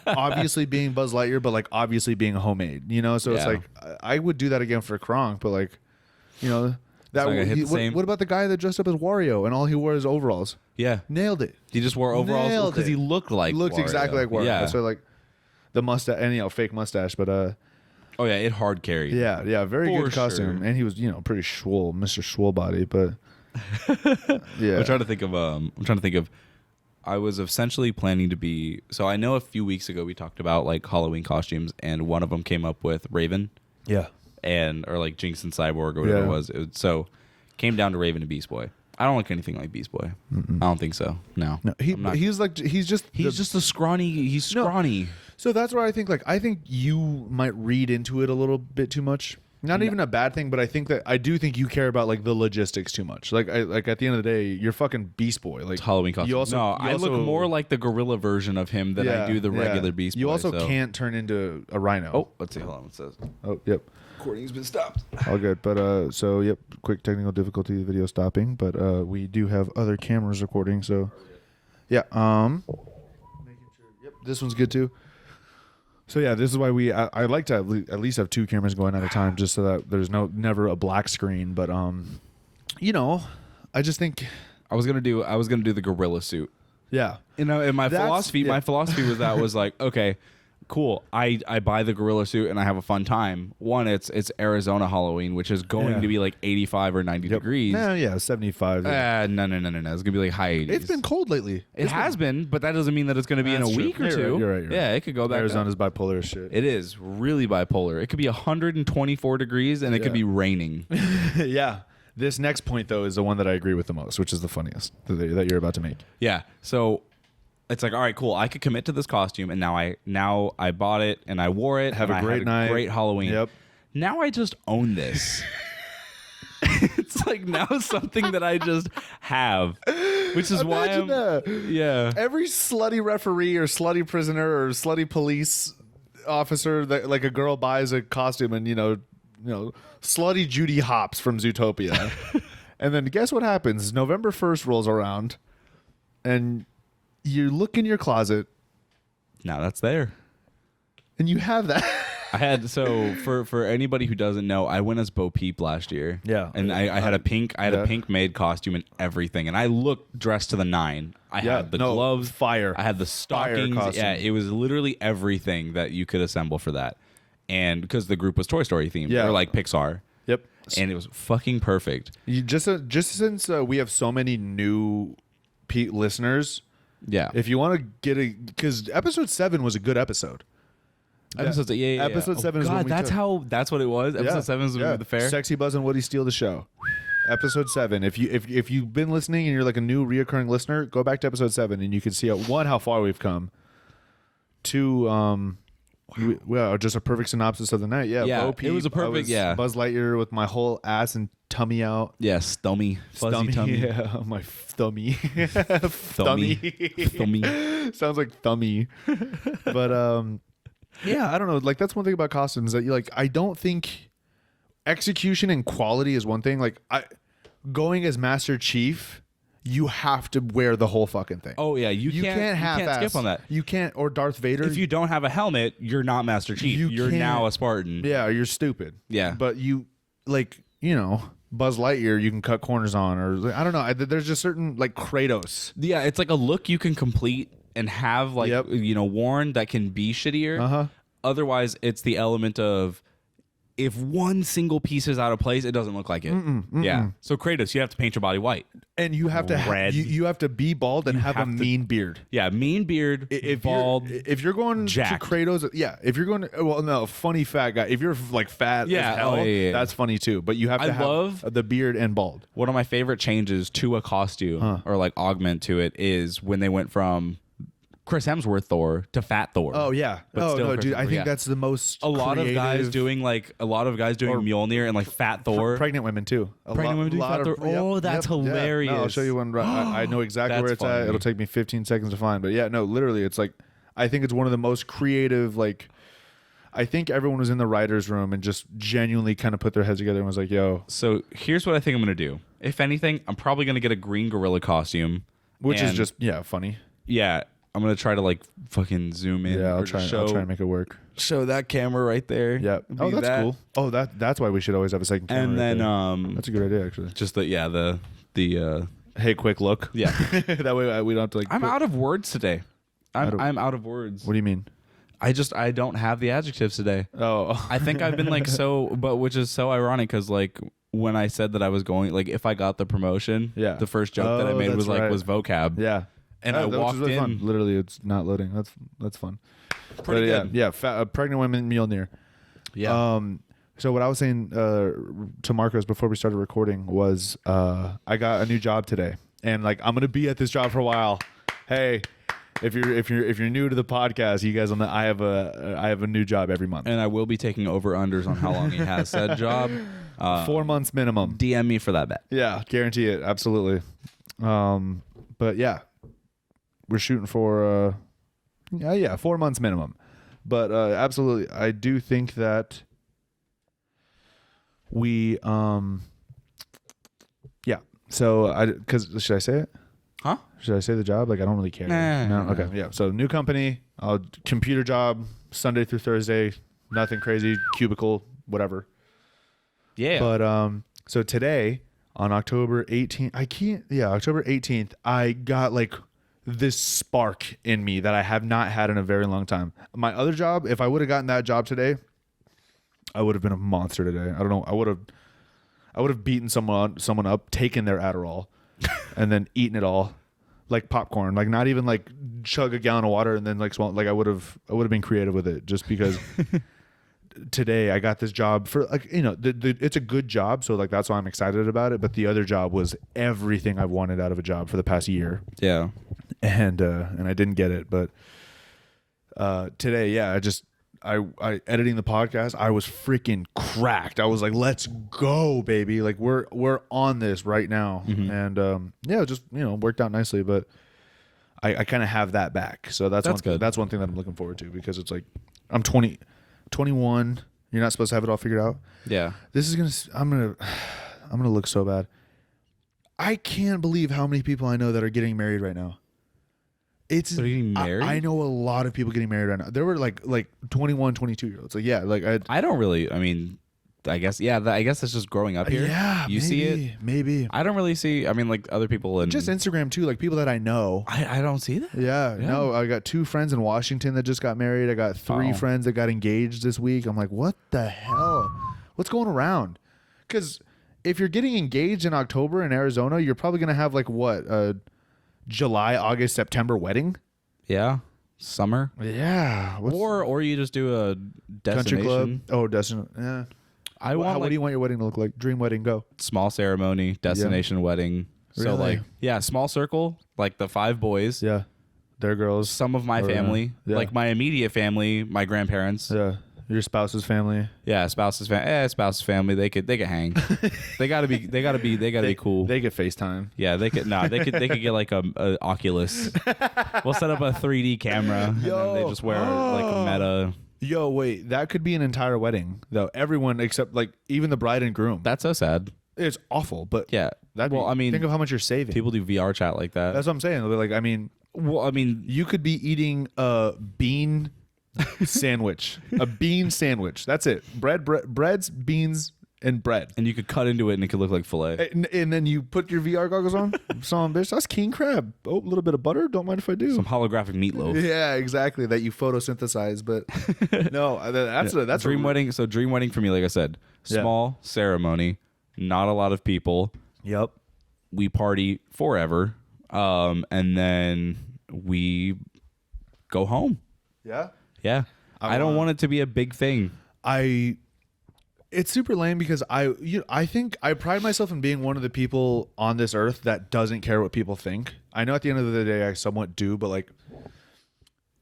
obviously being Buzz Lightyear, but like obviously being homemade. You know, so it's like I would do that again for Kronk, but like, you know, that what about the guy that dressed up as Wario and all he wore is overalls? Yeah, nailed it. He just wore overalls because he looked Wario. Exactly like Wario. Yeah. So like the mustache and fake mustache, but oh yeah, it hard carried. Yeah, very For good costume, sure. and he was pretty swole, Mr. Swole body, but yeah. I'm trying to think of. I was essentially planning to be. So I know a few weeks ago we talked about like Halloween costumes, and one of them came up with Raven. Yeah. Or like Jinx and Cyborg or whatever it was. So came down to Raven and Beast Boy. I don't look anything like Beast Boy. I don't think so. No. He's just a scrawny. He's scrawny. So that's where I think you might read into it a little bit too much. Not even a bad thing, but I do think you care about like the logistics too much. Like at the end of the day, you're fucking Beast Boy. Like It's Halloween costume. I look more like the gorilla version of him than I do the regular Beast Boy. You also can't turn into a rhino. Oh, let's see. Hold on. What says? Oh, yep. Recording's been stopped. All good. But so yep, quick technical difficulty, the video stopping. But we do have other cameras recording, so yeah. Making sure. Yep, this one's good too. So yeah, this is why I like to at least have 2 cameras going at a time, just so that there's never a black screen. But you know, I just think I was gonna do the gorilla suit. Yeah. You know, and my philosophy was like, okay, cool. I buy the gorilla suit and I have a fun time. One, it's Arizona Halloween, which is going to be like 85 or 90 degrees. No, yeah, 75. No. It's gonna be like high 80s. It's been cold lately. It has been, but that doesn't mean that it's gonna be in a week or two. You're right. Yeah, it could go back. Arizona's bipolar as shit. It is really bipolar. It could be 124 degrees and it could be raining. Yeah. This next point though is the one that I agree with the most, which is the funniest that you're about to make. Yeah. So it's like, all right, cool. I could commit to this costume, and now I bought it and I wore it. Have a great night. Great Halloween. Yep. Now I just own this. It's like now something that I just have, which is why I'm. Yeah. Every slutty referee or slutty prisoner or slutty police officer that like a girl buys a costume and you know slutty Judy Hopps from Zootopia, and then guess what happens? November 1st rolls around, and you look in your closet. Now that's there. And you have that. I had, so for anybody who doesn't know, I went as Bo Peep last year. Yeah. And I had a pink maid costume and everything. And I looked dressed to the nine. I had the gloves. Fire. I had the stockings. Yeah, it was literally everything that you could assemble for that. And because the group was Toy Story themed. Or like Pixar. Yep. And it was fucking perfect. You just since we have so many new listeners. Yeah. If you want to get because episode 7 was a good episode. Episode 7 is when we that's what it was. Episode 7 is when we did the fair. Sexy Buzz and Woody steal the show. Episode 7. If you've been listening and you're like a new reoccurring listener, go back to episode 7 and you can see how far we've come. 2, just a perfect synopsis of the night. Yeah, yeah, Bo Peep, it was a perfect. Buzz Lightyear with my whole ass and tummy out. Yeah, fuzzy tummy. Yeah, my thummy. Thummy. Sounds like thummy. But yeah, I don't know. Like that's one thing about costumes that you like. I don't think execution and quality is one thing. Like going as Master Chief, you have to wear the whole fucking thing. Oh yeah, you can't skip on that. You can't, or Darth Vader. If you don't have a helmet, you're not Master Chief. You're now a Spartan. Yeah, you're stupid. Yeah, but you Buzz Lightyear, you can cut corners on, or I don't know. There's just certain like Kratos. Yeah, it's like a look you can complete and have like worn that can be shittier. Otherwise, it's the element of if one single piece is out of place, it doesn't look like it. Yeah. So Kratos, you have to paint your body white, and you have to you have to be bald and have a mean beard. Yeah, mean beard. If bald. If you're going jacked. To Kratos, if you're going, funny fat guy. If you're like fat as hell, that's funny too. But you have to have the beard and bald. One of my favorite changes to a costume or like augment to it is when they went from Chris Hemsworth Thor to Fat Thor. Oh yeah. But no, dude. I think that's the most. A lot of guys doing Mjolnir and like Fat Thor. Pregnant women too. Pregnant women doing Fat Thor. Oh, that's hilarious. Yeah. No, I'll show you one. I know exactly where it's at. It'll take me 15 seconds to find. But yeah, no, literally, it's like I think it's one of the most creative. Like I think everyone was in the writers' room and just genuinely kind of put their heads together and was like, "Yo." So here's what I think I'm gonna do. If anything, I'm probably gonna get a green gorilla costume, which is just funny. Yeah. I'm gonna try to like fucking zoom in. Yeah, I'll try and make it work. Show that camera right there. Yeah. Oh, that's cool. Oh, that's why we should always have a second camera. And then that's a good idea actually. Just the hey, quick look. Yeah. That way we don't have to like. I'm out of words today. I'm out of words. What do you mean? I don't have the adjectives today. Oh. I think I've been like which is so ironic because like when I said that I was going like if I got the promotion, the first joke that I made was like was vocab. Yeah. And I walked really in. Fun. Literally, it's not loading. That's fun. Pretty good. Yeah. Pregnant women Mjolnir. Yeah. So what I was saying to Marcos before we started recording was I got a new job today, and like I'm gonna be at this job for a while. Hey, If you're new to the podcast, you guys I have a new job every month. And I will be taking over-unders on how long he has said job. 4 months minimum. DM me for that bet. Yeah, guarantee it. Absolutely. But yeah, we're shooting for 4 months minimum. But absolutely, I do think that we So should I say it? Huh? Should I say the job? Like, I don't really care. Nah. No. Okay. Yeah. So new company, computer job, Sunday through Thursday, nothing crazy, cubicle, whatever. Yeah. But so today on October 18th, October 18th, I got like this spark in me that I have not had in a very long time. My other job, if I would have gotten that job today, I would have been a monster today. I don't know. I would have beaten someone up, taken their Adderall, and then eaten it all like popcorn. Like, not even like chug a gallon of water and then like swallow. Like, I would have been creative with it, just because today I got this job for, like, it's a good job, so like that's why I'm excited about it. But the other job was everything I've wanted out of a job for the past year. Yeah. And I didn't get it, but today, I editing the podcast, I was freaking cracked. I was like, let's go, baby. Like, we're on this right now. Mm-hmm. And it just, worked out nicely, but I kind of have that back. So that's good. That's one thing that I'm looking forward to, because it's like, I'm 21. You're not supposed to have it all figured out. Yeah. I'm going to look so bad. I can't believe how many people I know that are getting married right now. They're getting married? I know a lot of people getting married right now. There were like 21, 22-year-olds. Like, yeah, like I don't really. I mean, I guess that's just growing up here. Yeah, you see it. Maybe. I don't really see. I mean, like other people in Just Instagram too, like people that I know. I don't see that. Yeah, no, I got 2 friends in Washington that just got married. I got 3 friends that got engaged this week. I'm like, what the hell? What's going around? Because if you're getting engaged in October in Arizona, you're probably gonna have like what July, August, September wedding. Yeah, summer. Yeah, or you just do a destination. Country club. Oh, destination. Yeah. What do you want your wedding to look like? Dream wedding, go. Small ceremony, destination wedding. Really? So like, yeah, small circle, like the 5 boys. Yeah, their girls. Some of my family, like my immediate family, my grandparents. Yeah, your spouse's family. Yeah, spouse's family. They could hang. they gotta be cool. They get FaceTime. Yeah, they could get like a Oculus. We'll set up a 3D camera and then they just wear like a Meta. Yo, wait, that could be an entire wedding though. Everyone except like even the bride and groom. That's so sad. It's awful, but yeah. Think of how much you're saving. People do VR chat like that. That's what I'm saying. Like, you could be eating a bean sandwich. A bean sandwich. That's it. Breads, beans, and bread. And you could cut into it and it could look like filet. And then you put your VR goggles on. Bitch, that's king crab. Oh, a little bit of butter. Don't mind if I do. Some holographic meatloaf. Yeah, exactly. That you photosynthesize. But no, that's dream wedding. So dream wedding for me, like I said, small ceremony, not a lot of people. Yep. We party forever. And then we go home. Yeah. Yeah. I don't want it to be a big thing. It's super lame because I think I pride myself in being one of the people on this earth that doesn't care what people think. I know at the end of the day I somewhat do, but like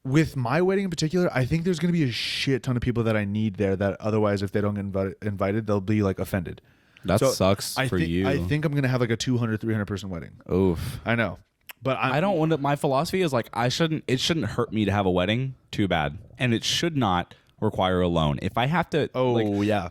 with my wedding in particular, I think there's going to be a shit ton of people that I need there that otherwise if they don't get invited, they'll be like offended. That sucks for you. I think I'm going to have like a 200, 300 person wedding. Oof. I know. But I don't want to. My philosophy is like it shouldn't hurt me to have a wedding too bad, and it should not require a loan. If I have to,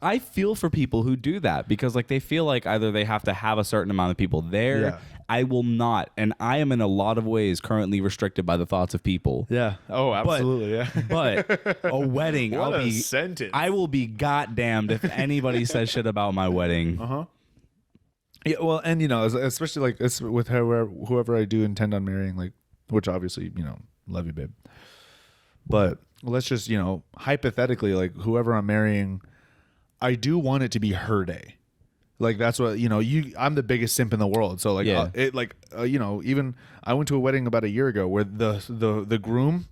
I feel for people who do that because like they feel like either they have to have a certain amount of people there. Yeah. I will not, and I am in a lot of ways currently restricted by the thoughts of people. Yeah. Oh, absolutely. But a wedding, sentence. I will be goddamned if anybody says shit about my wedding. Yeah, well, and especially like it's with whoever I do intend on marrying, like, which obviously, love you, babe. But let's just, hypothetically, like whoever I'm marrying, I do want it to be her day. Like that's what I'm the biggest simp in the world. So like, even I went to a wedding about a year ago where the groom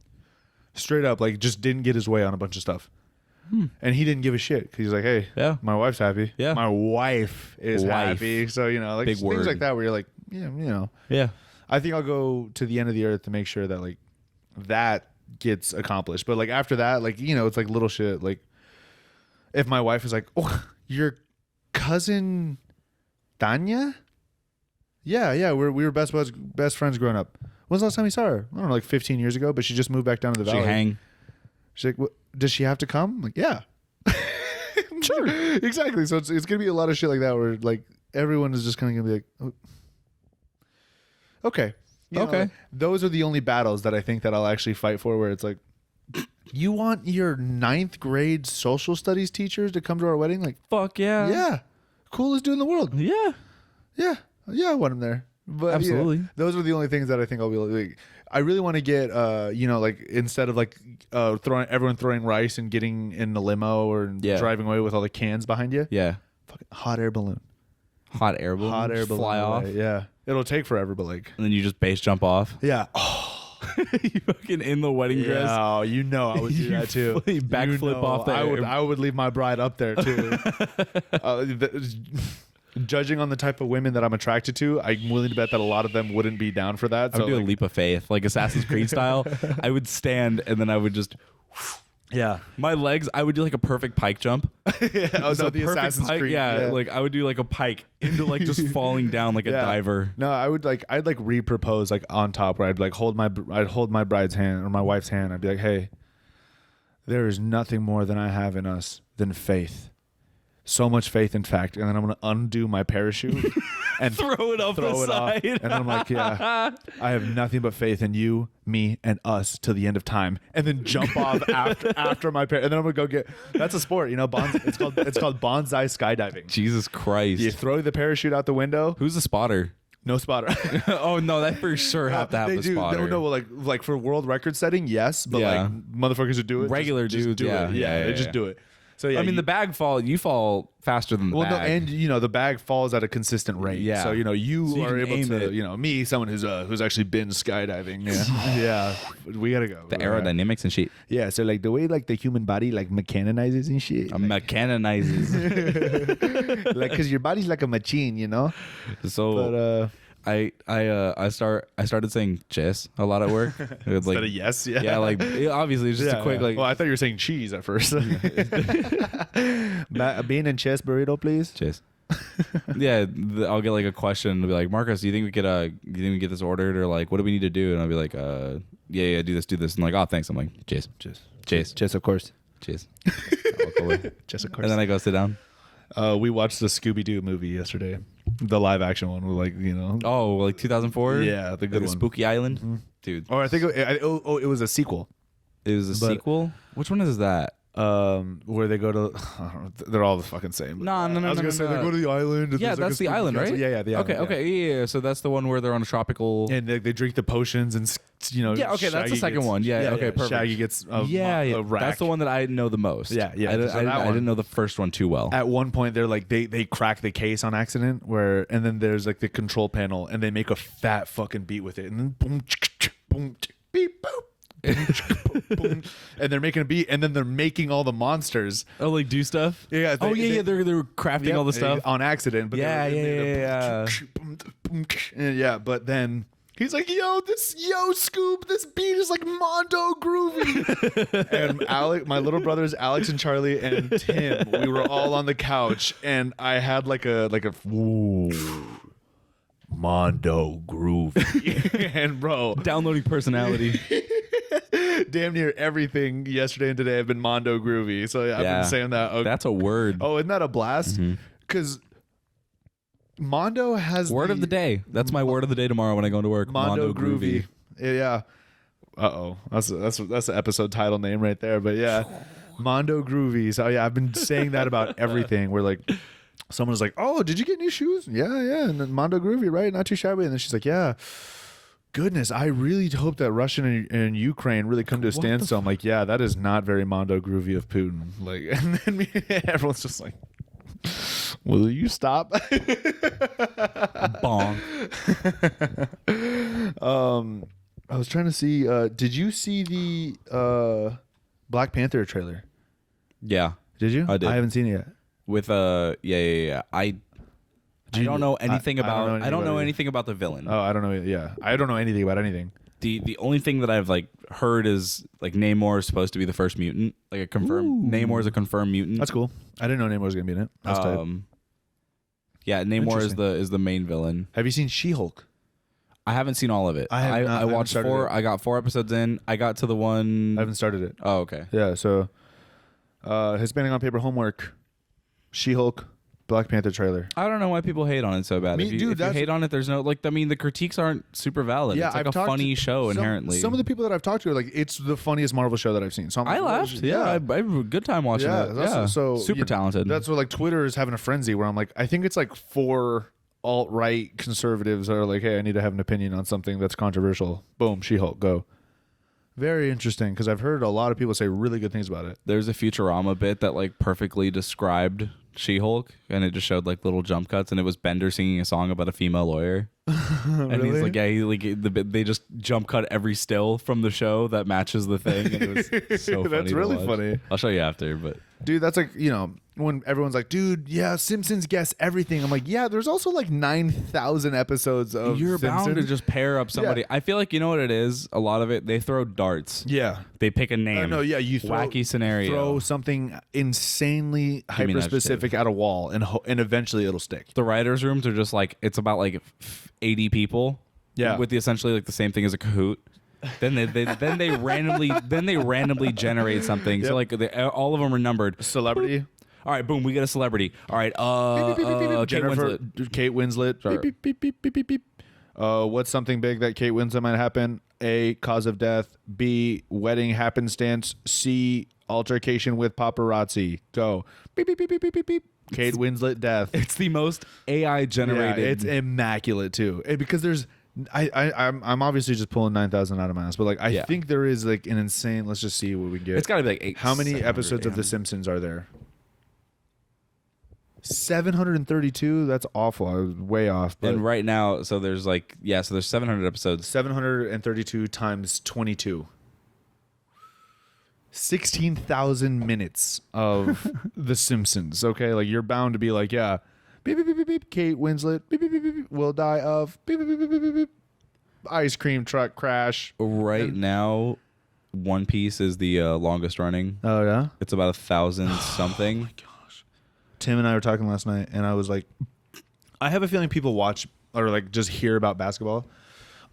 straight up like just didn't get his way on a bunch of stuff. And he didn't give a shit because he's like, hey, my wife's happy. Yeah. My wife is happy. So, like big things like that where you're like, yeah. Yeah. I think I'll go to the end of the earth to make sure that like that gets accomplished. But like after that, like, you know, it's like little shit. Like if my wife is like, oh, your cousin Tanya? Yeah, we were best friends growing up. When's the last time you saw her? I don't know, like 15 years ago, but she just moved back down to the valley. She hang. She's like, what, does she have to come? I'm like, yeah. Sure. Exactly. So it's gonna be a lot of shit like that where like everyone is just kind of gonna be like, oh. Okay. You know, like, those are the only battles that I think that I'll actually fight for, where it's like, you want your 9th grade social studies teachers to come to our wedding? Like, fuck yeah. Yeah. Coolest dude in the world. Yeah. Yeah. Yeah, I want him there. But absolutely. Yeah, those are the only things that I think I'll be like, I really want to get you know, like instead of like throwing rice and getting in the limo or driving away with all the cans behind you. Yeah. Fucking hot air balloon. Hot air balloon fly off. Yeah. It'll take forever, but like, and then you just base jump off. Yeah. You fucking in the wedding dress. Oh, you know I would do that too. Backflip off there. I would leave my bride up there too. Judging on the type of women that I'm attracted to, I'm willing to bet that a lot of them wouldn't be down for that. I would do a leap of faith, like Assassin's Creed style. I would stand and then I would just... Yeah. My legs, I would do like a perfect pike jump. Yeah, so the Assassin's pike, Creed. yeah, like I would do like a pike into like just falling down like a diver. No, I'd like re-propose like on top, where I'd like hold my bride's hand or my wife's hand. I'd be like, hey, there is nothing more than I have in us than faith. So much faith, in fact, and then I'm gonna undo my parachute and throw it off the side. And then I'm like, yeah, I have nothing but faith in you, me, and us till the end of time, and then jump off after my and then I'm gonna go get. That's a sport, you know. It's called bonsai skydiving. Jesus Christ! You throw the parachute out the window. Who's the spotter? No spotter. Oh no, that for sure have to have the spotter. No, like for world record setting, yes, but like motherfuckers who do it, regular dudes, do it. Yeah, just do it. So yeah, I mean, you fall faster than the bag. No, and you know the bag falls at a consistent rate. Yeah. So you know you are able to, it. you know, me, someone who's actually been skydiving. Yeah, yeah, we gotta go. The aerodynamics and shit. Yeah, so like the way like the human body like mechanizes and shit. Mechanizes. Like, cause your body's like a machine, you know. So. But, I started saying "chess" a lot at work. Instead of yes, yeah. Yeah, like obviously it's just a quick like. Well, I thought you were saying cheese at first. Bean and chess burrito, please. Chess. Yeah, I'll get like a question and be like, Marcus, do you think we get this ordered, or like what do we need to do? And I'll be like, yeah, do this, and like, oh, thanks. I'm like, chess, of course, chess. Walk away. Chess, of course. And then I go sit down. We watched the Scooby-Doo movie yesterday. The live action one with, like, you know. Oh, like 2004? Yeah, the good one. Spooky Island? Mm-hmm. Dude. Or I think it was a sequel. It was a sequel? Which one is that? Where they go to, I don't know, they're all the fucking same. No. I was gonna say they go to the island. And yeah, that's the island, right? Yeah, the island. Okay, yeah. So that's the one where they're on a tropical. And they drink the potions and, you know. Yeah, okay, that's the second one. Yeah, okay, perfect. Shaggy gets a rack. That's the one that I know the most. Yeah. I didn't know the first one too well. At one point, they're like they crack the case on accident, and then there's like the control panel, and they make a fat fucking beat with it, and then boom, boom, beep, boop. And they're making a beat, and then they're making all the monsters. Oh, like do stuff? Yeah. They're crafting all the stuff on accident. But yeah. Yeah, but then he's like, yo, Scoob, this beat is like Mondo groovy. And my little brothers, Alex and Charlie and Tim, we were all on the couch, and I had like a ooh, Mondo groovy. And bro, downloading personality. Damn near everything yesterday and today have been Mondo groovy. So yeah, I've been saying that. Okay. That's a word. Oh, isn't that a blast? Because Mondo has word of the day. That's my word of the day tomorrow when I go into work. Mondo groovy. Yeah. That's the episode title name right there. But yeah, Mondo groovy. So yeah, I've been saying that about everything. Where like someone was like, "Oh, did you get new shoes?" Yeah. And then Mondo groovy, right? Not too shabby. And then she's like, "Yeah." Goodness, I really hope that Russia and Ukraine really come to a standstill. I'm like, yeah, that is not very Mondo groovy of Putin. Like, and then everyone's just like, will you stop? Bong. I was trying to see. Did you see the Black Panther trailer? Yeah. Did you? I did. I haven't seen it yet. With yeah. I don't know anything about. I don't know anything about the villain. Oh, I don't know. Yeah, I don't know anything about anything. The only thing that I've like heard is like Namor is supposed to be the first mutant, like a confirmed. Namor is a confirmed mutant. That's cool. I didn't know Namor was gonna be in it. That's tight. Yeah, Namor is the main villain. Have you seen She-Hulk? I haven't seen all of it. I watched 4. I got 4 episodes in. I got to the one. I haven't started it. Oh, okay. Yeah. So, Hispanic on Paper homework. She-Hulk, Black Panther trailer. I don't know why people hate on it so bad. If you hate on it, there's no like. I mean, the critiques aren't super valid. Yeah, it's like a funny show inherently. Some of the people that I've talked to are like, it's the funniest Marvel show that I've seen. So I laughed. Yeah, I had a good time watching it. Yeah, so super talented. That's what like Twitter is having a frenzy where I'm like, I think it's like 4 alt-right conservatives that are like, hey, I need to have an opinion on something that's controversial. Boom, She-Hulk, go. Very interesting because I've heard a lot of people say really good things about it. There's a Futurama bit that like perfectly described She-Hulk, and it just showed like little jump cuts, and it was Bender singing a song about a female lawyer. And Really? he's like, yeah, they just jump cut every still from the show that matches the thing, and it was so funny. That's really funny. I'll show you after, but dude, that's like, you know, when everyone's like, dude, yeah, Simpsons guess everything. I'm like, yeah, there's also like 9,000 episodes of you're Simpsons. bound to just pair up somebody. Yeah. I feel like you know what it is. A lot of it, they throw darts. Yeah. They pick a name. No, yeah, you throw, wacky scenario. Throw something insanely hyper specific at a wall, and eventually it'll stick. The writers' rooms are just like, it's about like 80 people. Yeah. With essentially like the same thing as a Kahoot. Then they randomly generate something. Yep. So like all of them are numbered. Celebrity. All right, boom, we get a celebrity. All right, Kate Winslet. Kate Winslet. Sure. Beep, beep, beep, beep, beep, beep. What's something big that Kate Winslet might happen? A, cause of death. B, wedding happenstance. C, altercation with paparazzi. Go. Beep, beep, beep, beep, beep, beep, beep. Kate Winslet death. It's the most AI generated. Yeah, it's immaculate too. Because there's, I'm obviously just pulling 9,000 out of my ass, but like I think there is like an insane. Let's just see what we get. It's got to be like 8. How many episodes of The Simpsons are there? 732. That's awful. I was way off. But And right now, so there's like so there's 700 episodes. 732 times 22. 16,000 minutes of The Simpsons. Okay, like you're bound to be like, yeah, beep beep beep beep beep. Kate Winslet, beep beep beep beep, beep will die of beep beep beep beep beep beep. Ice cream truck crash. Right now, One Piece is the longest running. Oh yeah, it's about 1,000 something. Oh my gosh. Tim and I were talking last night, and I was like, I have a feeling people watch or like just hear about basketball.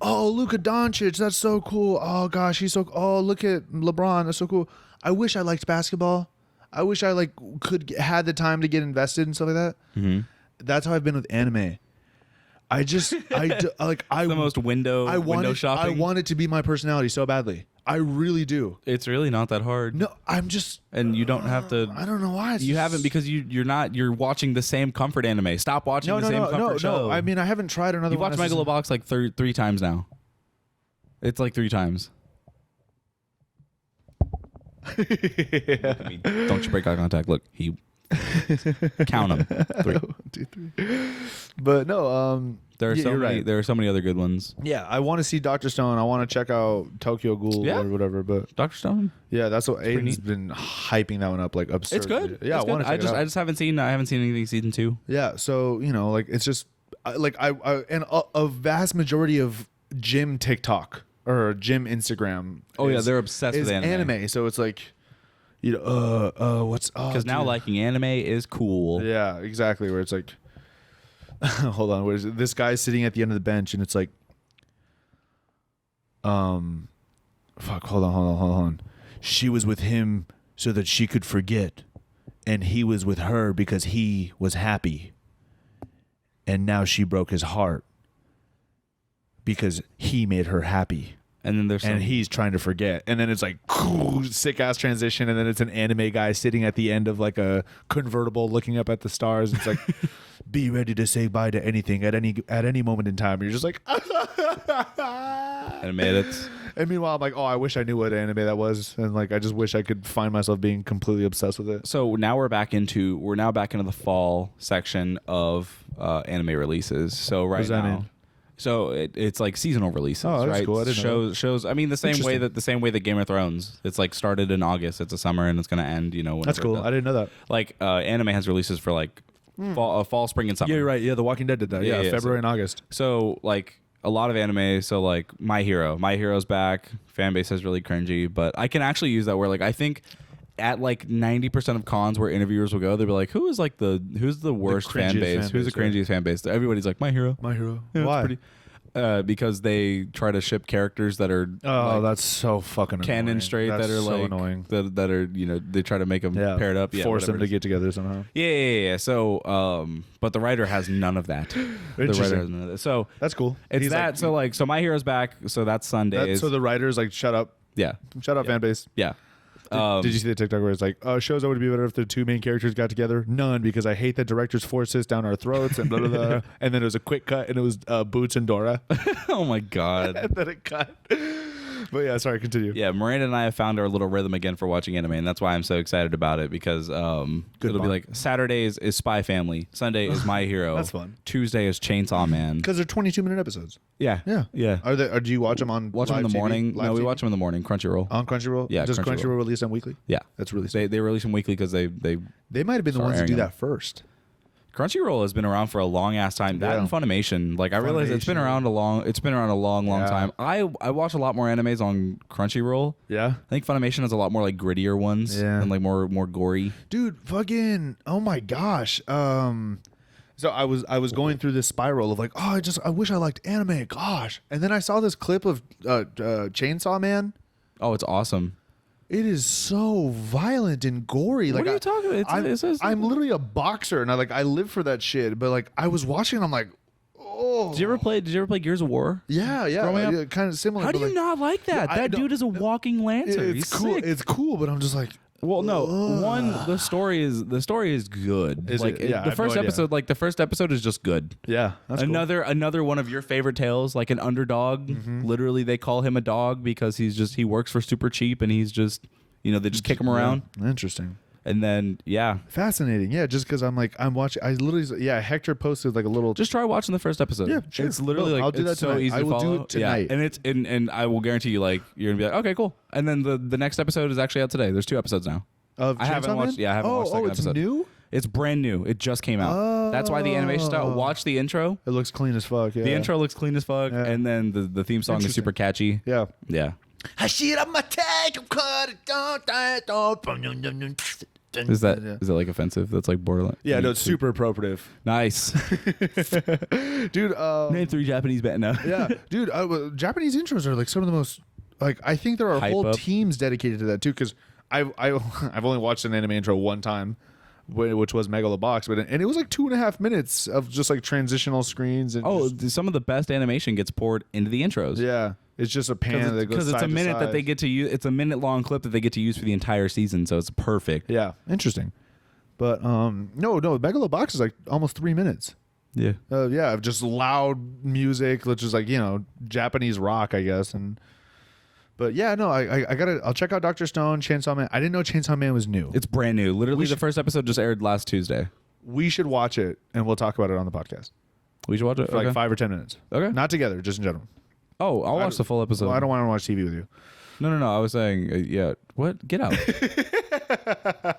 Oh, Luka Doncic, that's so cool. Oh gosh, he's so. Oh, look at LeBron, that's so cool. I wish I liked basketball. I wish I like had the time to get invested and stuff like that. Mm-hmm. That's how I've been with anime. I the most window shopping. I want it to be my personality so badly. I really do. It's really not that hard. No, I'm just, and you don't have to. I don't know why you haven't, because you're watching the same comfort anime. Stop watching the same comfort show. No. I mean, I haven't tried another. You've watched Megalobox like three times now. It's like 3 times. Yeah. I mean, don't you break eye contact? Look, he count them. 3. 1, 2, 3. But no, there are so many. right. There are so many other good ones. Yeah, I want to see Dr. Stone. I want to check out Tokyo Ghoul or whatever. But Dr. Stone. Yeah, that's what Aiden's been hyping that one up like absurd. It's good. Yeah, it's I want to check it out. I just haven't seen. I haven't seen anything season 2. Yeah, so like it's just like I and a vast majority of gym TikTok or gym Instagram. Oh yeah, they're obsessed with anime. So it's like, what's because now liking anime is cool. Yeah, exactly. Where it's like, hold on, what is it? This guy's sitting at the end of the bench, and it's like, fuck, hold on. She was with him so that she could forget, and he was with her because he was happy. And now she broke his heart because he made her happy. And then he's trying to forget. And then it's like sick ass transition. And then it's an anime guy sitting at the end of like a convertible looking up at the stars. It's like, be ready to say bye to anything at any moment in time. You're just like, animated. And meanwhile, I'm like, oh, I wish I knew what anime that was. And like, I just wish I could find myself being completely obsessed with it. So now we're back into the fall section of anime releases. So right now. Mean? So it's like seasonal releases, that's right? Cool. I didn't know that. Shows. I mean, the same way that Game of Thrones. It's like started in August. It's a summer and it's going to end. That's cool. I didn't know that. Like anime has releases for like fall, spring, and summer. Yeah, you're right. Yeah, The Walking Dead did that. Yeah, February and August. So like a lot of anime. So like My Hero's back. Fan base is really cringy, but I can actually use that where like I think at like 90% of cons where interviewers will go, they'll be like, who's the worst fan base? Who's the cringiest fan base? Everybody's like My Hero. Yeah, Why? Because they try to ship characters that are that's so fucking canon annoying. straight, That's that are so like annoying. that are they try to make them paired up, force them whatever to it is. get together somehow. Yeah. So, but the writer has none of that. The writer has none of that. So That's cool. it's He's that. like, So My Hero's back. So that's Sundays. so the writer's like, shut up, fan base. Yeah. Did you see the TikTok where it's like, shows that would be better if the two main characters got together? None, because I hate that directors force this down our throats and blah, blah, blah. And then it was a quick cut and it was Boots and Dora. Oh my god. And then it cut. But yeah, sorry, continue. Yeah, Miranda and I have found our little rhythm again for watching anime, and that's why I'm so excited about it because it'll be like Saturdays is Spy Family, Sunday is My Hero. That's fun. Tuesday is Chainsaw Man. Because they're 22-minute episodes. Yeah. Are they? Or do you watch them on? Watch them in the live TV? morning. Live No, we TV? watch them in the morning. Crunchyroll. On Crunchyroll. Yeah, Does Crunchyroll. Crunchyroll release them weekly? Yeah, that's really. They release them weekly because they They might have been the ones to do that first. Crunchyroll has been around for a long ass time. That and Funimation. Like I realize it's been around a long time. I watch a lot more animes on Crunchyroll. Yeah. I think Funimation has a lot more like grittier ones and like more gory. Dude, fucking oh my gosh. So I was going through this spiral of like, I wish I liked anime. Gosh. And then I saw this clip of Chainsaw Man. Oh, it's awesome. It is so violent and gory. What like are you talking about? I'm literally a boxer and I live for that shit. But like I was watching and I'm like, oh. Did you ever play Gears of War? Yeah. Growing up? Kind of similar. How do you not like that? That dude is a walking lancer. It's He's cool. sick. It's cool, but I'm just like, well, no. One, the story is good. Is like it? Yeah, I the have first no idea. episode, like the first episode is just good. yeah. That's cool. Another one of your favorite tales, like an underdog. Literally, they call him a dog because he works for super cheap and he's just they just kick him around. Yeah. Interesting. And then Fascinating. Yeah, just because I'm watching. I literally, Hector posted like a little. just try watching the first episode. Yeah, sure. It's literally No, like I'll do it's that so tonight. easy I to will do follow. it tonight. Yeah, and it's and I will guarantee you like you're gonna be like, okay, cool. And then the next episode is actually out today. There's 2 episodes now. Of I haven't Chainsaw watched. Man? Yeah, I haven't watched the second it's episode. new. It's brand new. It just came out. That's why the animation style. Watch the intro. It looks clean as fuck. Yeah. The intro looks clean as fuck, Yeah. and then the theme song is super catchy. Yeah. Yeah. Is that like offensive? That's like borderline. Yeah, no, it's super appropriate. Nice. Dude, Name 3 Japanese band now. yeah, dude, Japanese intros are like some of the most like I think there are Hype whole up. teams dedicated to that too because I've only watched an anime intro one time, which was Megalobox, and it was like 2.5 minutes of just like transitional screens and Some of the best animation gets poured into the intros. yeah, it's just a pan that goes because it's a side to minute that side. they get to use. It's a minute long clip that they get to use for the entire season, so it's perfect. Yeah, interesting. But no, Megalobox is like almost 3 minutes. Yeah. Yeah, of just loud music, which is like Japanese rock, I guess. But yeah, no, I'll check out Dr. Stone, Chainsaw Man. I didn't know Chainsaw Man was new. It's brand new. Literally, the first episode just aired last Tuesday. We should watch it and we'll talk about it on the podcast We should watch it for like 5 or 10 minutes. Okay. Not together, just in general. Oh, I'll watch the full episode. Well, I don't want to watch TV with you. No. I was saying, yeah. What? Get out.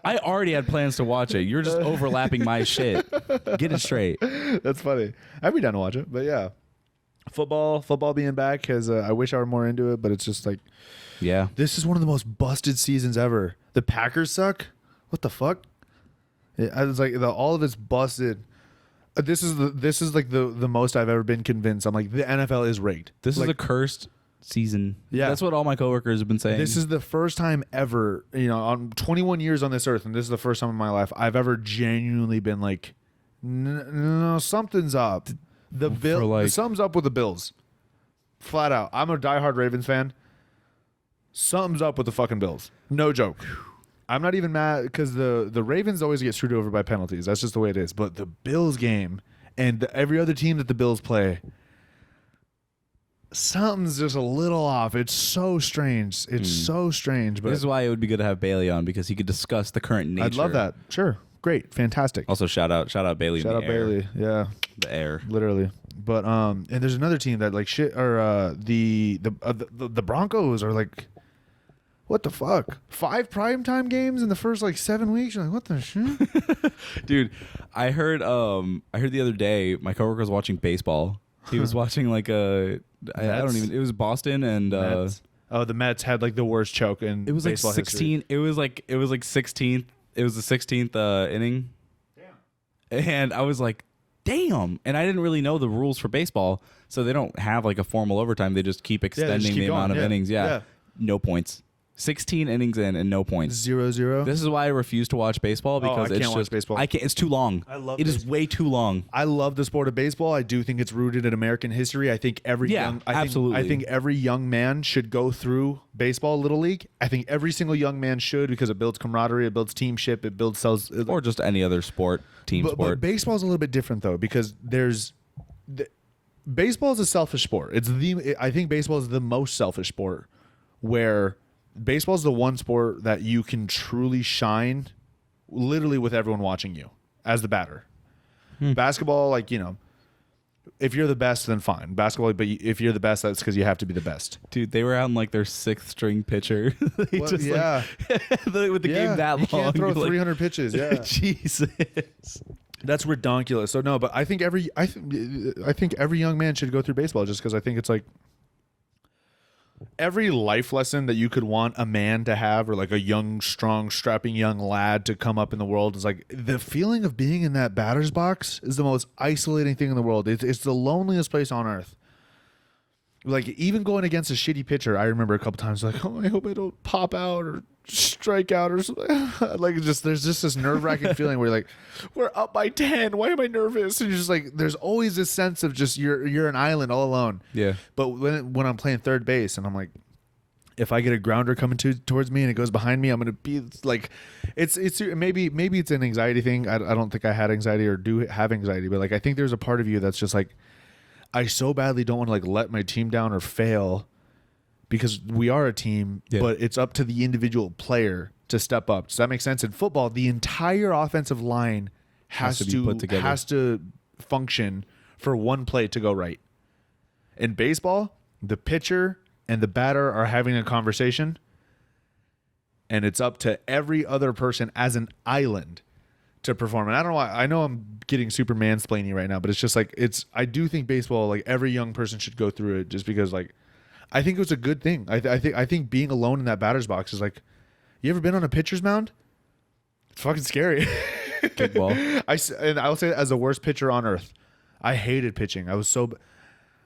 I already had plans to watch it. You're just overlapping my shit. Get it straight. That's funny. I'd be down to watch it, but yeah. Football being back because I wish I were more into it, but it's just like, Yeah. this is one of the most busted seasons ever. The Packers suck. What the fuck? I was like, all of it's busted. This is like the most I've ever been convinced. I'm like, the NFL is rigged. This like, is a cursed season. Yeah. That's what all my coworkers have been saying. This is the first time ever, on 21 years on this earth, and this is the first time in my life I've ever genuinely been like, no, something's up. Something's up with the Bills. Flat out. I'm a diehard Ravens fan. Something's up with the fucking Bills. No joke. I'm not even mad because the Ravens always get screwed over by penalties. That's just the way it is. But the Bills game and every other team that the Bills play, something's just a little off. It's so strange. It's so strange. But this is why it would be good to have Bailey on because he could discuss the current nature. I'd love that. Sure. Great. Fantastic. Also, shout out Bailey. Shout out Bailey. Yeah. The air. Literally. But and there's another team that like shit or the Broncos are like, what the fuck? 5 primetime games in the first like 7 weeks. You're like, what the shit? Dude, I heard the other day my coworker was watching baseball He was watching like I don't even. It was Boston and Mets. The Mets had like the worst choke in it was like baseball 16. history. It was like 16th. It was the 16th inning. Damn. And I was like, damn. And I didn't really know the rules for baseball, so they don't have like a formal overtime. They just keep extending the amount of innings. Yeah. No points. 16 innings in and no points. 0-0. This is why I refuse to watch baseball because I can't watch baseball. I can't. It's too long. I love it. Is way too long. I love the sport of baseball. I do think it's rooted in American history. I think absolutely. I think every young man should go through baseball, Little League. I think every single young man should because it builds camaraderie, it builds teamship, it builds cells, or just any other sport, sport. But baseball is a little bit different though because baseball is a selfish sport. I think baseball is the most selfish sport where baseball is the one sport that you can truly shine literally with everyone watching you as the batter. Basketball, like, if you're the best, then fine. Basketball, but if you're the best, that's because you have to be the best. Dude, they were out in like their 6th string pitcher. With the game that long. You can't throw 300 pitches. Yeah. Jesus. That's ridiculous. So no, but I think every young man should go through baseball just because I think it's like every life lesson that you could want a man to have or like a young, strong, strapping young lad to come up in the world is like the feeling of being in that batter's box is the most isolating thing in the world. It's the loneliest place on earth. Like even going against a shitty pitcher, I remember a couple times like, oh, I hope I don't pop out or strike out or something. Like there's just this nerve-wracking feeling where you're like, we're up by 10. Why am I nervous? And you're just like, there's always this sense of just you're an island all alone. Yeah. But when I'm playing third base and I'm like, if I get a grounder coming towards me and it goes behind me, I'm gonna be like, it's maybe it's an anxiety thing. I don't think I had anxiety or do have anxiety, but like I think there's a part of you that's just like, I so badly don't want to like let my team down or fail because we are a team, but it's up to the individual player to step up. Does that make sense? In football, the entire offensive line has to function for one play to go right. In baseball, the pitcher and the batter are having a conversation, and it's up to every other person as an island to perform. And I don't know why. I know I'm getting super mansplaining right now, but it's just like I do think baseball, like every young person should go through it, just because like I think it was a good thing. I think being alone in that batter's box is like, you ever been on a pitcher's mound? It's fucking scary. Kickball. And I'll say as the worst pitcher on earth, I hated pitching. I was so.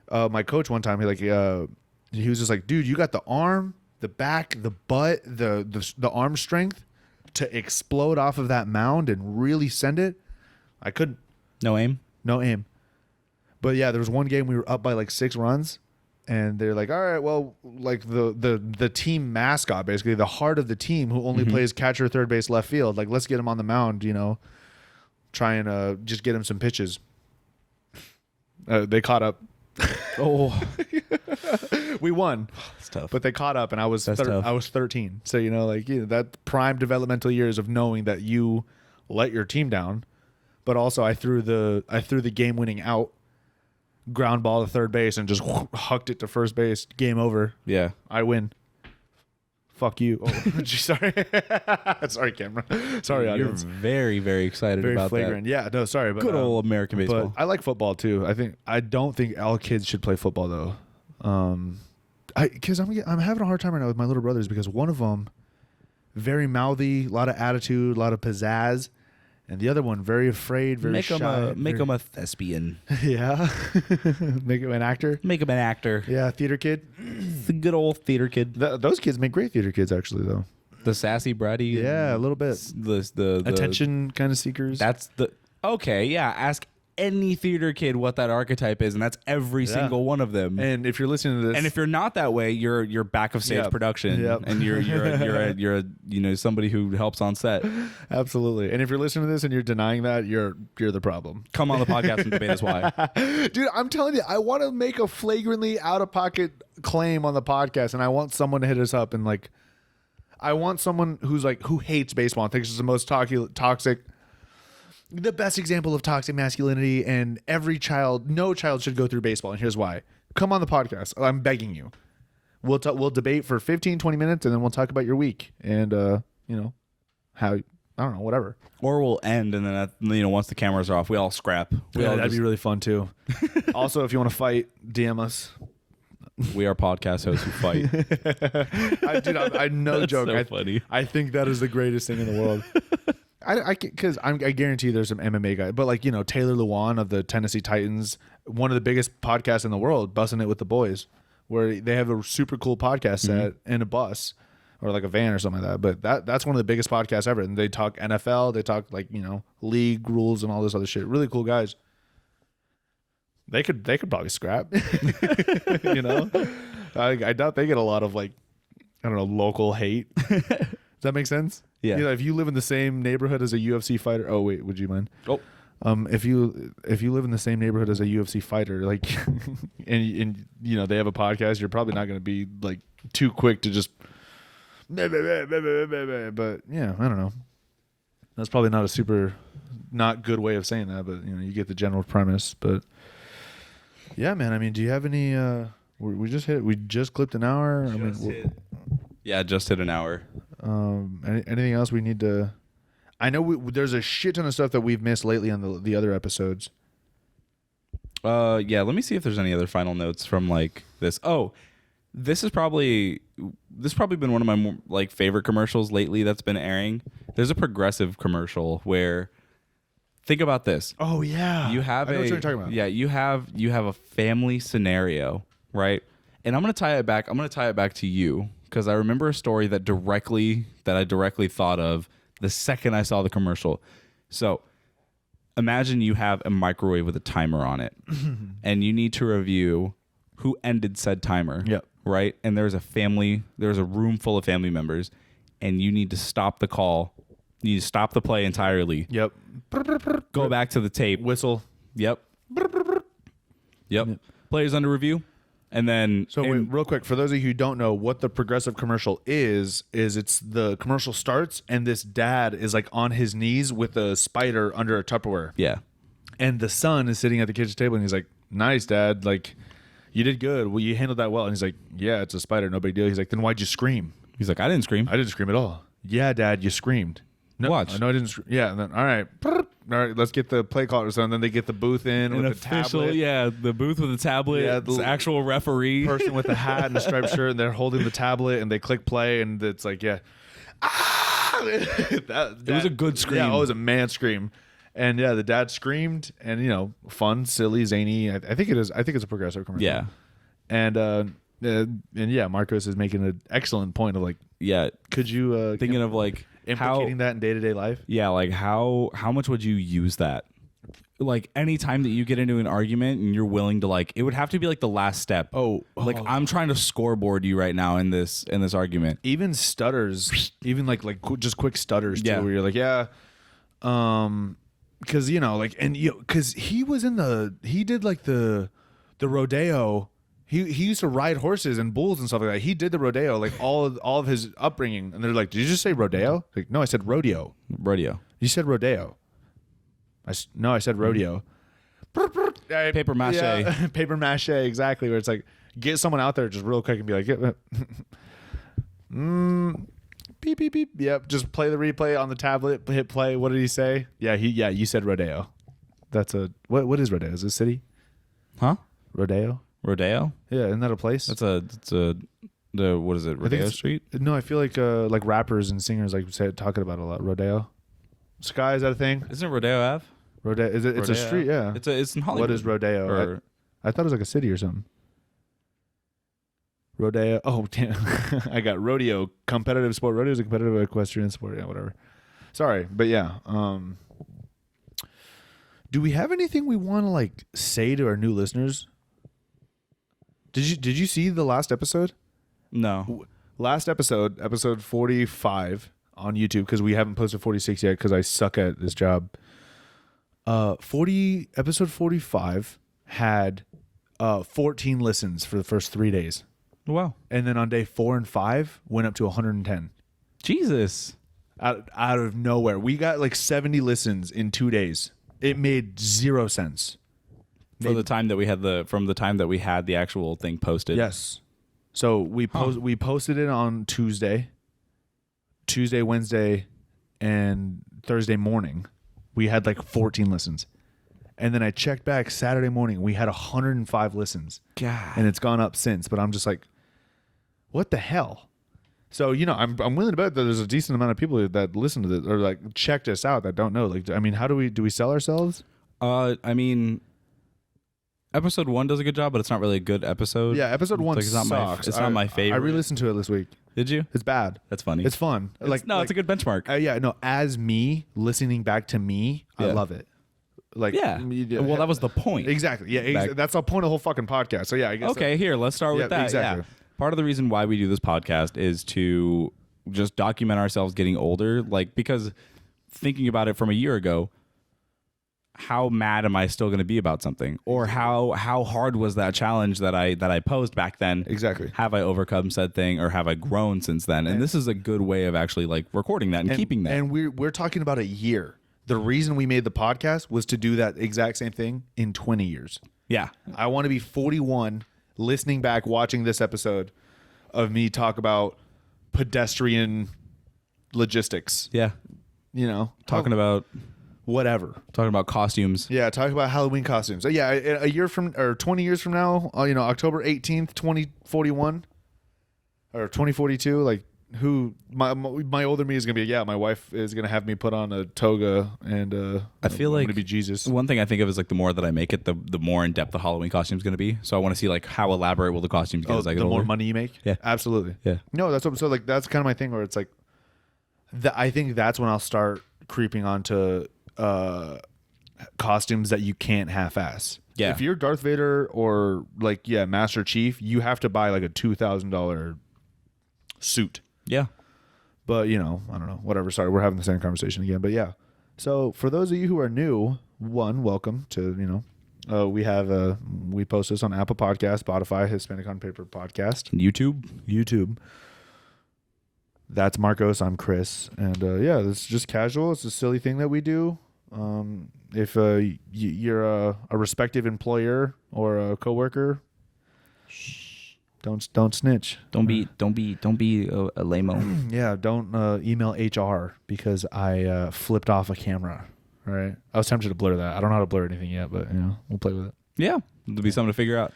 My coach one time, he was just like, dude, you got the arm, the back, the butt, the arm strength to explode off of that mound and really send it. I couldn't. No aim. But yeah, there was one game we were up by like 6 runs, and they're like, all right, well, like the team mascot, basically the heart of the team who only plays catcher, third base, left field, like let's get him on the mound, try and just get him some pitches. They caught up. Oh, we won. It's tough. But they caught up, and I was tough. I was 13. So that prime developmental years of knowing that you let your team down, but also I threw the game winning out, ground ball to third base, and just hucked it to first base. Game over. Yeah, I win. Fuck you. Oh, sorry. Sorry, camera. Sorry, audience. You're very, very excited very about flagrant. that. Yeah, no, sorry. But, good old American baseball. But I like football too. I don't think all kids should play football though. Because I'm having a hard time right now with my little brothers because one of them, very mouthy, a lot of attitude, a lot of pizzazz, and the other one very afraid, very shy. Make him a thespian. Yeah, make him an actor. Make him an actor. Yeah, theater kid. The good old theater kid. Those kids make great theater kids, actually, though. The sassy, bratty. Yeah, a little bit. The attention kind of seekers. That's okay. Yeah, ask any theater kid what that archetype is, and that's every single one of them. And if you're listening to this, and if you're not that way, you're back of stage production, and you're somebody who helps on set. Absolutely. And if you're listening to this and you're denying that, you're the problem. Come on the podcast and debate us why. Dude, I'm telling you, I want to make a flagrantly out of pocket claim on the podcast, and I want someone to hit us up and like, I want someone who hates baseball and thinks it's the most toxic. The best example of toxic masculinity, and no child should go through baseball, and here's why. Come on the podcast. I'm begging you. We'll debate for 15, 20 minutes, and then we'll talk about your week and, how I don't know, whatever. Or we'll end, and then once the cameras are off, we all scrap. That'd be really fun too. Also, if you want to fight, DM us. We are podcast hosts who fight. I no That's joke. so funny. I think that is the greatest thing in the world. I guarantee there's some MMA guy, but like, Taylor Lewan of the Tennessee Titans, one of the biggest podcasts in the world, Bussin' It with the Boys, where they have a super cool podcast set in a bus or like a van or something like that. But that's one of the biggest podcasts ever. And they talk NFL, they talk like, league rules and all this other shit. Really cool guys. They could probably scrap. I doubt they get a lot of like, I don't know, local hate. Does that make sense? Yeah. If you live in the same neighborhood as a UFC fighter, oh wait, would you mind? Oh. If you live in the same neighborhood as a UFC fighter, like, and they have a podcast, you're probably not going to be like too quick to just. But yeah, I don't know. That's probably not a super, not good way of saying that, but you get the general premise. But yeah, man. I mean, do you have any? We just clipped an hour. Just hit an hour. Anything else we need to? I know there's a shit ton of stuff that we've missed lately on the other episodes. Let me see if there's any other final notes from like this. Oh, this has probably been one of my more like favorite commercials lately that's been airing. There's a Progressive commercial where, think about this. Oh yeah, I know what you're talking about. Yeah, you have a family scenario, right? And I'm gonna tie it back to you because I remember a story that I directly thought of the second I saw the commercial. So imagine you have a microwave with a timer on it and you need to review who ended said timer. Yep. Right? And there's a room full of family members and you need to stop the call. You need to stop the play entirely. Yep. Go back to the tape. Whistle. Yep. Players under review. And then wait, real quick, for those of you who don't know what the Progressive commercial is it's the commercial starts and this dad is like on his knees with a spider under a Tupperware. Yeah. And the son is sitting at the kitchen table and he's like, "Nice, Dad. Like, you did good. Well, you handled that well." And he's like, "Yeah, it's a spider. No big deal." He's like, "Then why'd you scream?" He's like, "I didn't scream. "I didn't scream at all." "Yeah, Dad, you screamed." "No, Watch. No, I didn't." Yeah. And then, all right, let's get the play call. So then they get the booth in with the tablet. Yeah, the booth with the tablet. Yeah, the actual referee person with the hat and the striped shirt, and they're holding the tablet, and they click play, and it's like, yeah, it was a good scream. Yeah, it was a man scream, and yeah, the dad screamed, and fun, silly, zany. I think it is. I think it's a Progressive commercial. Yeah, and yeah, Marcos is making an excellent point of like, yeah, could you thinking of like implicating that in day-to-day life? Yeah, like how much would you use that? Like any time that you get into an argument and you're willing to like, it would have to be like the last step. I'm trying to scoreboard you right now in this argument. Even stutters, even like just quick stutters too, where you're like, yeah, because because he did like the rodeo. He used to ride horses and bulls and stuff like that. He did the rodeo, like all of his upbringing. And they're like, "Did you just say rodeo?" Like, "No, I said rodeo." Rodeo. You said rodeo. No, I said rodeo. Paper mache. Yeah, paper mache, exactly. Where it's like, get someone out there just real quick and be like, beep, beep, beep. Yep, just play the replay on the tablet, hit play. What did he say? Yeah, you said rodeo. That's what is rodeo? Is it a city? Huh? Rodeo? Yeah, isn't that a place? What is it? Rodeo Street? No, I feel like rappers and singers talking about it a lot. Rodeo. Sky, is that a thing? Isn't it Rodeo Ave? Rodeo. Is it? It's a street. Yeah. It's in Hollywood. What is rodeo? I thought it was like a city or something. Rodeo. Oh, damn. I got rodeo, competitive sport. Rodeo is a competitive equestrian sport. Yeah, whatever. Sorry, but yeah. Do we have anything we want to like say to our new listeners? Did you see the last episode? No. Last episode 45 on YouTube, because we haven't posted 46 yet because I suck at this job. Episode 45 had 14 listens for the first 3 days. Wow. And then on day 4 and 5 went up to 110. Jesus. Out of nowhere. We got like 70 listens in 2 days. It made zero sense. From the time that we had the actual thing posted. Yes. So we posted it on Tuesday, Wednesday, and Thursday morning, we had like 14 listens. And then I checked back Saturday morning, we had 105 listens. God. And it's gone up since. But I'm just like, what the hell? So, I'm willing to bet that there's a decent amount of people that listen to this or like checked us out that don't know. Like, I mean, how do we sell ourselves? I mean, episode 1 does a good job, but it's not really a good episode. Yeah, episode 1 it's sucks. It's not my favorite. I re-listened to it this week. Did you? It's bad. That's funny. It's fun. It's a good benchmark. Yeah, no, as me listening back to me, I love it. Like, well, that was the point. Exactly. Yeah, that's the point of the whole fucking podcast. So yeah, I guess. Okay, here, let's start with that. Exactly. Yeah. Part of the reason why we do this podcast is to just document ourselves getting older. Like, because thinking about it from a year ago, how mad am I still going to be about something? Or how hard was that challenge that I posed back then? Exactly. Have I overcome said thing, or have I grown since then? And this is a good way of actually like recording that and keeping that. And we're talking about a year. The reason we made the podcast was to do that exact same thing in 20 years. Yeah. I want to be 41 listening back, watching this episode of me talk about pedestrian logistics. Yeah. Talking about costumes. Yeah, talking about Halloween costumes. So yeah, a year from or 20 years from now, October 18th, 2041 or 2042, like who my older me is going to be, my wife is going to have me put on a toga and I feel I'm like going to be Jesus. One thing I think of is like the more that I make it, the more in depth the Halloween costume is going to be. So I want to see like how elaborate will the costumes get as I get older. The more money you make? Yeah. Absolutely. Yeah. No, that's that's kind of my thing where it's like I think that's when I'll start creeping onto costumes that you can't half-ass. Yeah. If you're Darth Vader or Master Chief, you have to buy like a $2,000 suit. Yeah. But, I don't know. Whatever. Sorry, we're having the same conversation again. But yeah. So for those of you who are new, welcome to, we post this on Apple Podcasts, Spotify, Hispanic on Paper Podcast. YouTube. That's Marcos. I'm Chris. And this is just casual. It's a silly thing that we do. If you're a respective employer or a coworker, don't snitch. Don't be a lame-o. Yeah, don't email HR because I flipped off a camera. All right, I was tempted to blur that. I don't know how to blur anything yet, but we'll play with it. Yeah, there'll be something to figure out.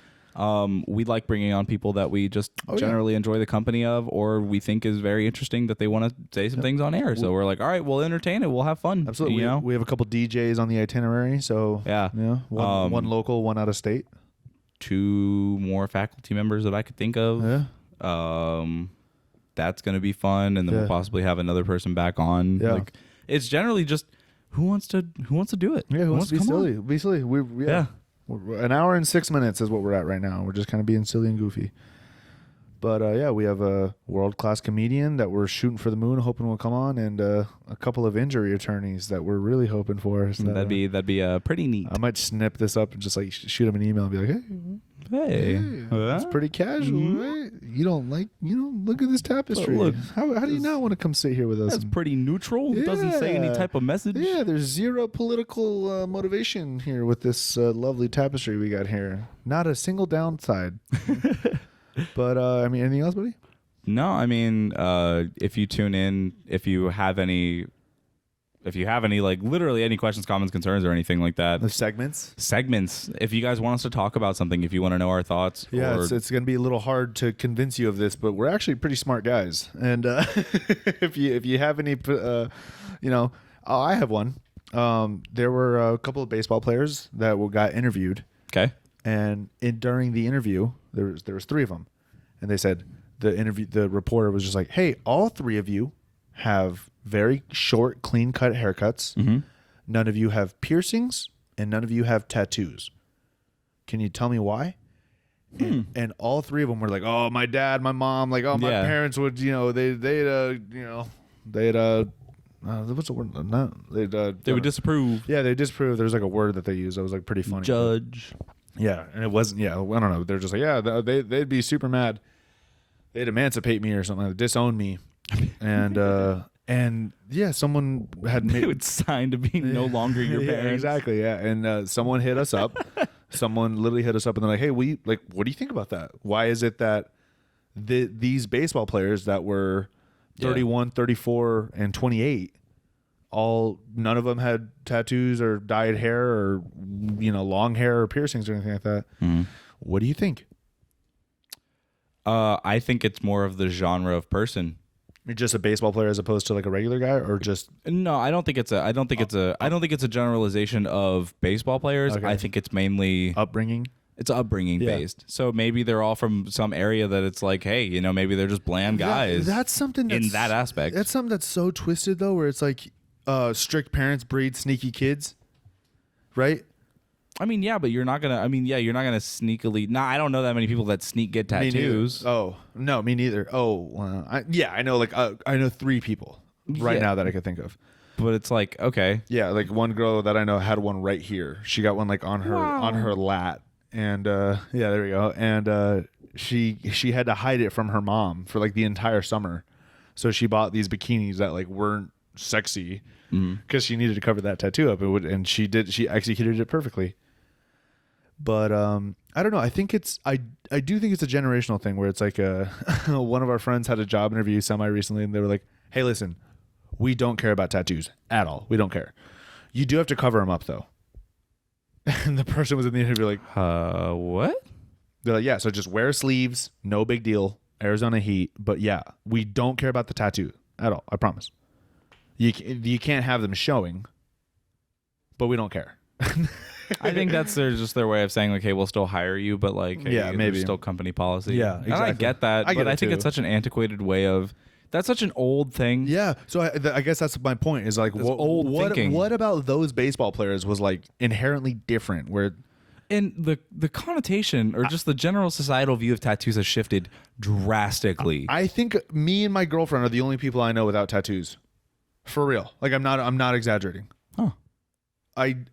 We like bringing on people that we just generally enjoy the company of, or we think is very interesting that they want to say some things on air. So we're like, all right, we'll entertain it. We'll have fun. Absolutely. We have a couple DJs on the itinerary. So one local, one out of state. 2 more faculty members that I could think of. Yeah. That's going to be fun. And then we'll possibly have another person back on. Yeah. Like, it's generally just who wants to do it? Yeah. Who wants to be silly? Be silly. Yeah. An hour and 6 minutes is what we're at right now. We're just kind of being silly and goofy. But we have a world-class comedian that we're shooting for the moon, hoping will come on, and a couple of injury attorneys that we're really hoping for. So that'd be pretty neat. I might snip this up and just like shoot him an email and be like, hey, it's pretty casual, right? You don't look at this tapestry. Look, how do you not want to come sit here with us? That's pretty neutral. It doesn't say any type of message. Yeah, there's zero political motivation here with this lovely tapestry we got here. Not a single downside. But anything else, buddy? No, if you tune in, if you have any like literally any questions, comments, concerns, or anything like that, The segments. If you guys want us to talk about something, if you want to know our thoughts, it's going to be a little hard to convince you of this, but we're actually pretty smart guys. And if you have any, I have one. There were a couple of baseball players that got interviewed. Okay. And during the interview, there was 3 of them, and they said the reporter was just like, "Hey, all 3 of you have very short, clean cut haircuts. Mm-hmm. None of you have piercings, and none of you have tattoos. Can you tell me why?" And all 3 of them were like, "Oh, my dad, my mom, my parents would, what's the word? They would disapprove. Yeah, they disapprove. There's like a word that they use that was like pretty funny. Judge. Yeah, and it wasn't. Yeah, I don't know. They're just like, they'd be super mad. They'd emancipate me or something, like disown me, and someone had made. They would sign to being no longer your parents. Exactly. Yeah, and someone hit us up. Someone literally hit us up, and they're like, "Hey, what do you think about that? Why is it that these baseball players that were 31, 34, and 28 none of them had tattoos or dyed hair or long hair or piercings or anything like that. Mm-hmm. What do you think? I think it's more of the genre of person. You're just a baseball player as opposed to like a regular guy, or just No, I don't think it's a generalization of baseball players. Okay. I think it's mainly upbringing. it's upbringing based. So maybe they're all from some area that it's like, hey, maybe they're just bland guys. That's something in that aspect. That's something that's so twisted though, where it's like strict parents breed sneaky kids, right? I mean, yeah, but you're not gonna sneakily. Nah, I don't know that many people that sneak get tattoos. Oh no, me neither. Oh, I know I know 3 people right now that I could think of. But it's like, okay, Yeah, like one girl that I know had one right here. She got one like on her lat, and yeah, there we go. And she had to hide it from her mom for like the entire summer, so she bought these bikinis that like weren't sexy because she needed to cover that tattoo up. And she executed it perfectly. But I don't know. I think I do think it's a generational thing where it's like one of our friends had a job interview semi recently, and they were like, "Hey, listen, we don't care about tattoos at all. We don't care. You do have to cover them up though." And the person was in the interview like, what? They're like, "Yeah, so just wear sleeves, no big deal. Arizona heat, but yeah, we don't care about the tattoo at all. I promise. You can't have them showing, but we don't care." I think that's just their way of saying like, hey, we'll still hire you, but like, hey, Yeah, maybe. there's still company policy. Yeah, And I exactly. get that, I get but it I think too. it's such an antiquated way of. That's such an old thing. Yeah, so I guess that's my point. Is like, old thinking. What about those baseball players was like inherently different? Where And the connotation or just the general societal view of tattoos has shifted drastically. I think me and my girlfriend are the only people I know without tattoos, for real. Like I'm not exaggerating. Huh.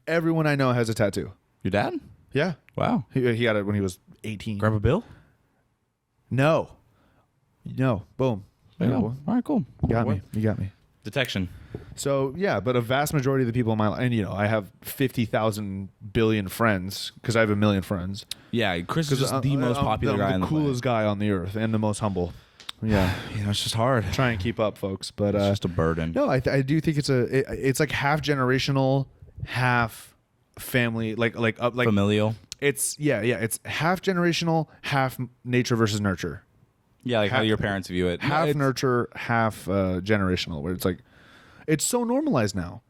Everyone I know has a tattoo. Your dad? Yeah, Wow. he got it when he was 18. Grab a bill? No, boom. There you Yeah, go. All right, cool. You got me. Detection. So yeah, but a vast majority of the people in my life, and I have 50,000 billion friends because I have 1 million friends. Yeah, Chris is just the most popular guy on the the coolest guy on the earth and the most humble. Yeah, It's just hard. try and keep up, folks. But It's just a burden. no, I do think it's like half generational, half family, like Familial. it's it's half generational, half nature versus nurture, Yeah, like how your parents view it. half nurture, half generational. Where it's like it's so normalized now.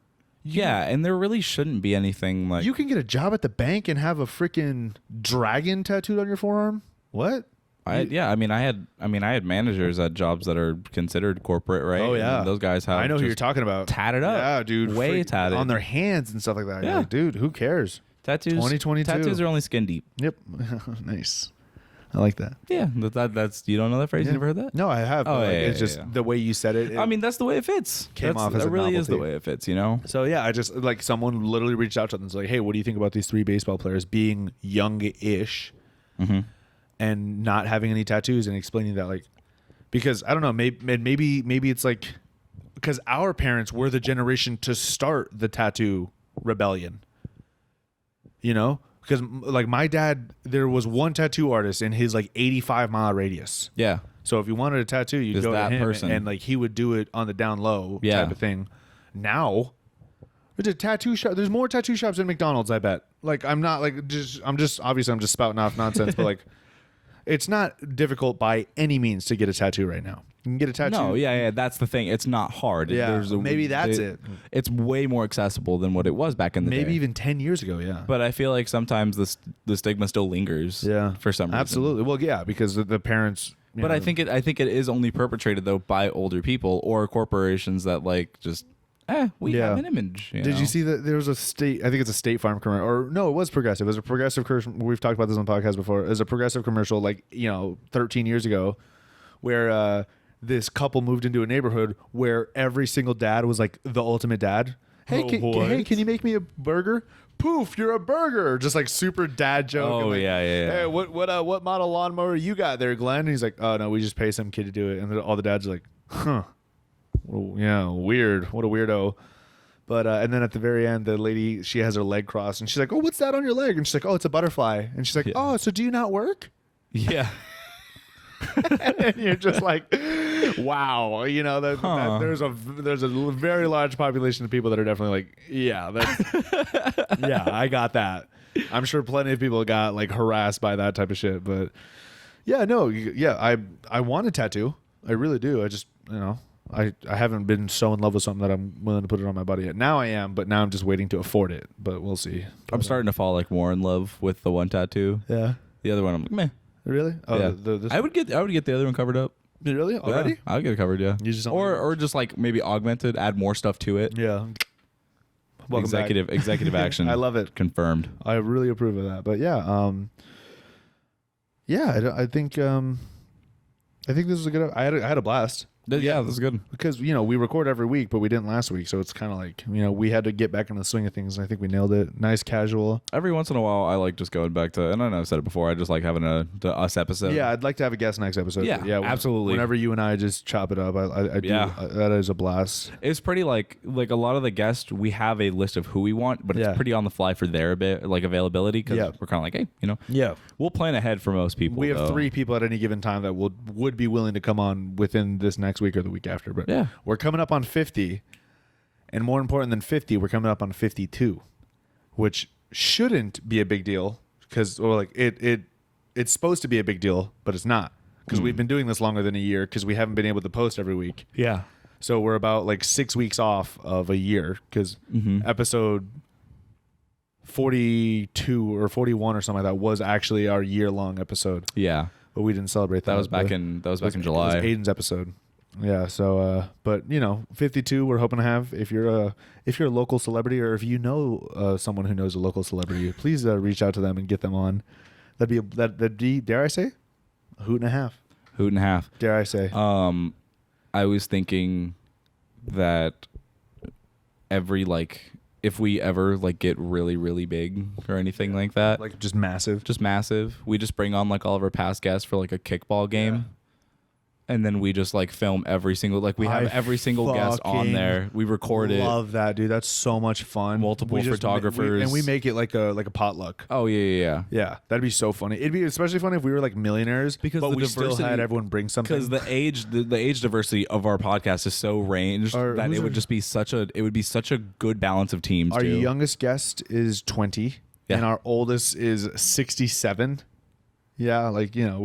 Yeah, and there really shouldn't be anything like You can get a job at the bank and have a freaking dragon tattooed on your forearm. What? I had managers at jobs that are considered corporate, right? Oh yeah, And those guys have. I know who just you're talking about. tatted up. Yeah, dude. Way tatted on their hands and stuff like that. Yeah. You're like, dude, who cares? Tattoos. 2022. Tattoos are only skin deep. Yep. Nice. I like that. Yeah, that's you don't know that phrase. You never heard that? No, I have. Oh, but like, yeah, it's yeah, just yeah. the way you said it. I mean, that's the way it fits. Came off as that a really is the novelty. way it fits. You know. So yeah, I just like someone literally reached out to them and was like, "Hey, what do you think about these 3 baseball players being young-ish Mm-hmm. and not having any tattoos?" And explaining that, like, because I don't know, maybe it's like because our parents were the generation to start the tattoo rebellion. Because like my dad, there was one tattoo artist in his like 85-mile radius. Yeah. So if you wanted a tattoo, you'd Just go to that him, person. and like he would do it on the down low Yeah. type of thing. Now, there's a tattoo shop. There's more tattoo shops than McDonald's, I bet. Like I'm not like I'm just spouting off nonsense, but like it's not difficult by any means to get a tattoo right now. You can get a tattoo. No, yeah, that's the thing. It's not hard. Yeah, maybe that's it. It's way more accessible than what it was back in the day. Maybe even 10 years ago. Yeah. But I feel like sometimes the stigma still lingers. Yeah. For some reason. Absolutely. Well, yeah, because the parents. But I think it is only perpetrated though by older people or corporations that like just we Yeah. have an image. Did you see that there was a state? I think it's a State Farm commercial, or no, it was Progressive. It was a Progressive commercial. We've talked about this on the podcast before. It was a Progressive commercial, like 13 years ago, where this couple moved into a neighborhood where every single dad was like the ultimate dad. Hey, can you make me a burger? Poof, you're a burger. Just like super dad joke. Oh, and like, yeah. Hey, what model lawnmower you got there, Glenn? And he's like, oh no, we just pay some kid to do it. And all the dads are like, huh. Well, yeah, weird. What a weirdo. But and then at the very end, the lady, she has her leg crossed, and she's like, "Oh, what's that on your leg?" And she's like, "Oh, it's a butterfly." And she's like, Yeah. "Oh, so do you not work?" Yeah. And you're just like, Wow, you know that there's a very large population of people that are definitely like, yeah, that's yeah, I got that. I'm sure plenty of people got like harassed by that type of shit, but yeah, no, yeah, I want a tattoo. I really do. I just, you know, I haven't been so in love with something that I'm willing to put it on my body yet. Now I am, but now I'm just waiting to afford it. But we'll see. I'm starting to fall like more in love with the one tattoo. Yeah. The other one, I'm like, meh. Really? Oh, yeah. I would get the other one covered up. Really? Already? Yeah, I would get it covered. Yeah. You just or just like maybe augmented, add more stuff to it. Yeah. Welcome executive action. I love it. Confirmed. I really approve of that. But yeah, I think this was a good. I had a blast. Yeah, that's good. Because, you know, we record every week, but we didn't last week. So it's kind of like, you know, we had to get back into the swing of things. And I think we nailed it. Nice, casual. Every once in a while, I like just going back to, and I know I've said it before, I just like having the us episode. Yeah, I'd like to have a guest next episode. Yeah, absolutely. Whenever you and I just chop it up, I do. Yeah. That is a blast. It's pretty like a lot of the guests, we have a list of who we want, but it's pretty on the fly for their availability. Because we're kind of like, hey, you know, we'll plan ahead for most people. We have 3 people at any given time that would be willing to come on within this next week or the week after. But yeah, we're coming up on 50, and more important than 50, we're coming up on 52, which shouldn't be a big deal because, or like it's supposed to be a big deal, but it's not because we've been doing this longer than a year because we haven't been able to post every week. Yeah, so we're about like 6 weeks off of a year because episode 42 or 41 or something like that was actually our year-long episode. Yeah, but we didn't celebrate that. That was back in July. It was Aiden's episode. Yeah, so but you know, 52 we're hoping to have. If you're a local celebrity or if you know someone who knows a local celebrity, please reach out to them and get them on. That'd be dare I say, a hoot and a half. Hoot and a half. Dare I say. I was thinking that if we ever like get really, really big or anything like that, like just massive, we just bring on like all of our past guests for like a kickball game. Yeah. And then we just like film every single every single guest on there. We record it. Love that, dude. That's so much fun. Multiple photographers, and we make it like a potluck. Oh yeah. That'd be so funny. It'd be especially funny if we were like millionaires, but we still had everyone bring something. Because the age diversity of our podcast is so ranged that it would just be such a good balance of teams. Our youngest guest is 20, and our oldest is 67. Yeah, like you know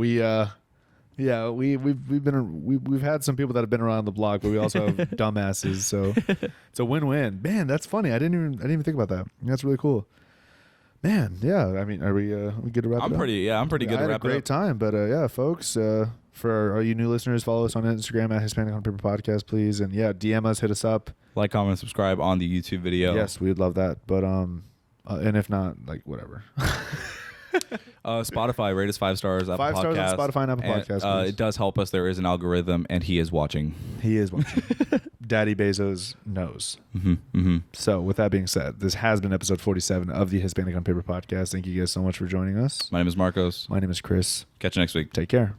Yeah, we've had some people that have been around the block, but we also have dumbasses. So it's a win-win. Man, that's funny. I didn't even think about that. That's really cool. Man, yeah. I mean, are we good to wrap it up? I'm pretty good to wrap it up. I had a great time, but yeah, folks. For all you new listeners, follow us on Instagram at Hispanic on Paper Podcast, please, and yeah, DM us, hit us up, like, comment, subscribe on the YouTube video. Yes, we'd love that. But and if not, like whatever. Spotify, rate us 5 stars. Apple 5 stars on Spotify and Apple Podcasts. It does help us. There is an algorithm, and he is watching. He is watching. Daddy Bezos knows. So, with that being said, this has been episode 47 of the Hispanic on Paper podcast. Thank you guys so much for joining us. My name is Marcos. My name is Chris. Catch you next week. Take care.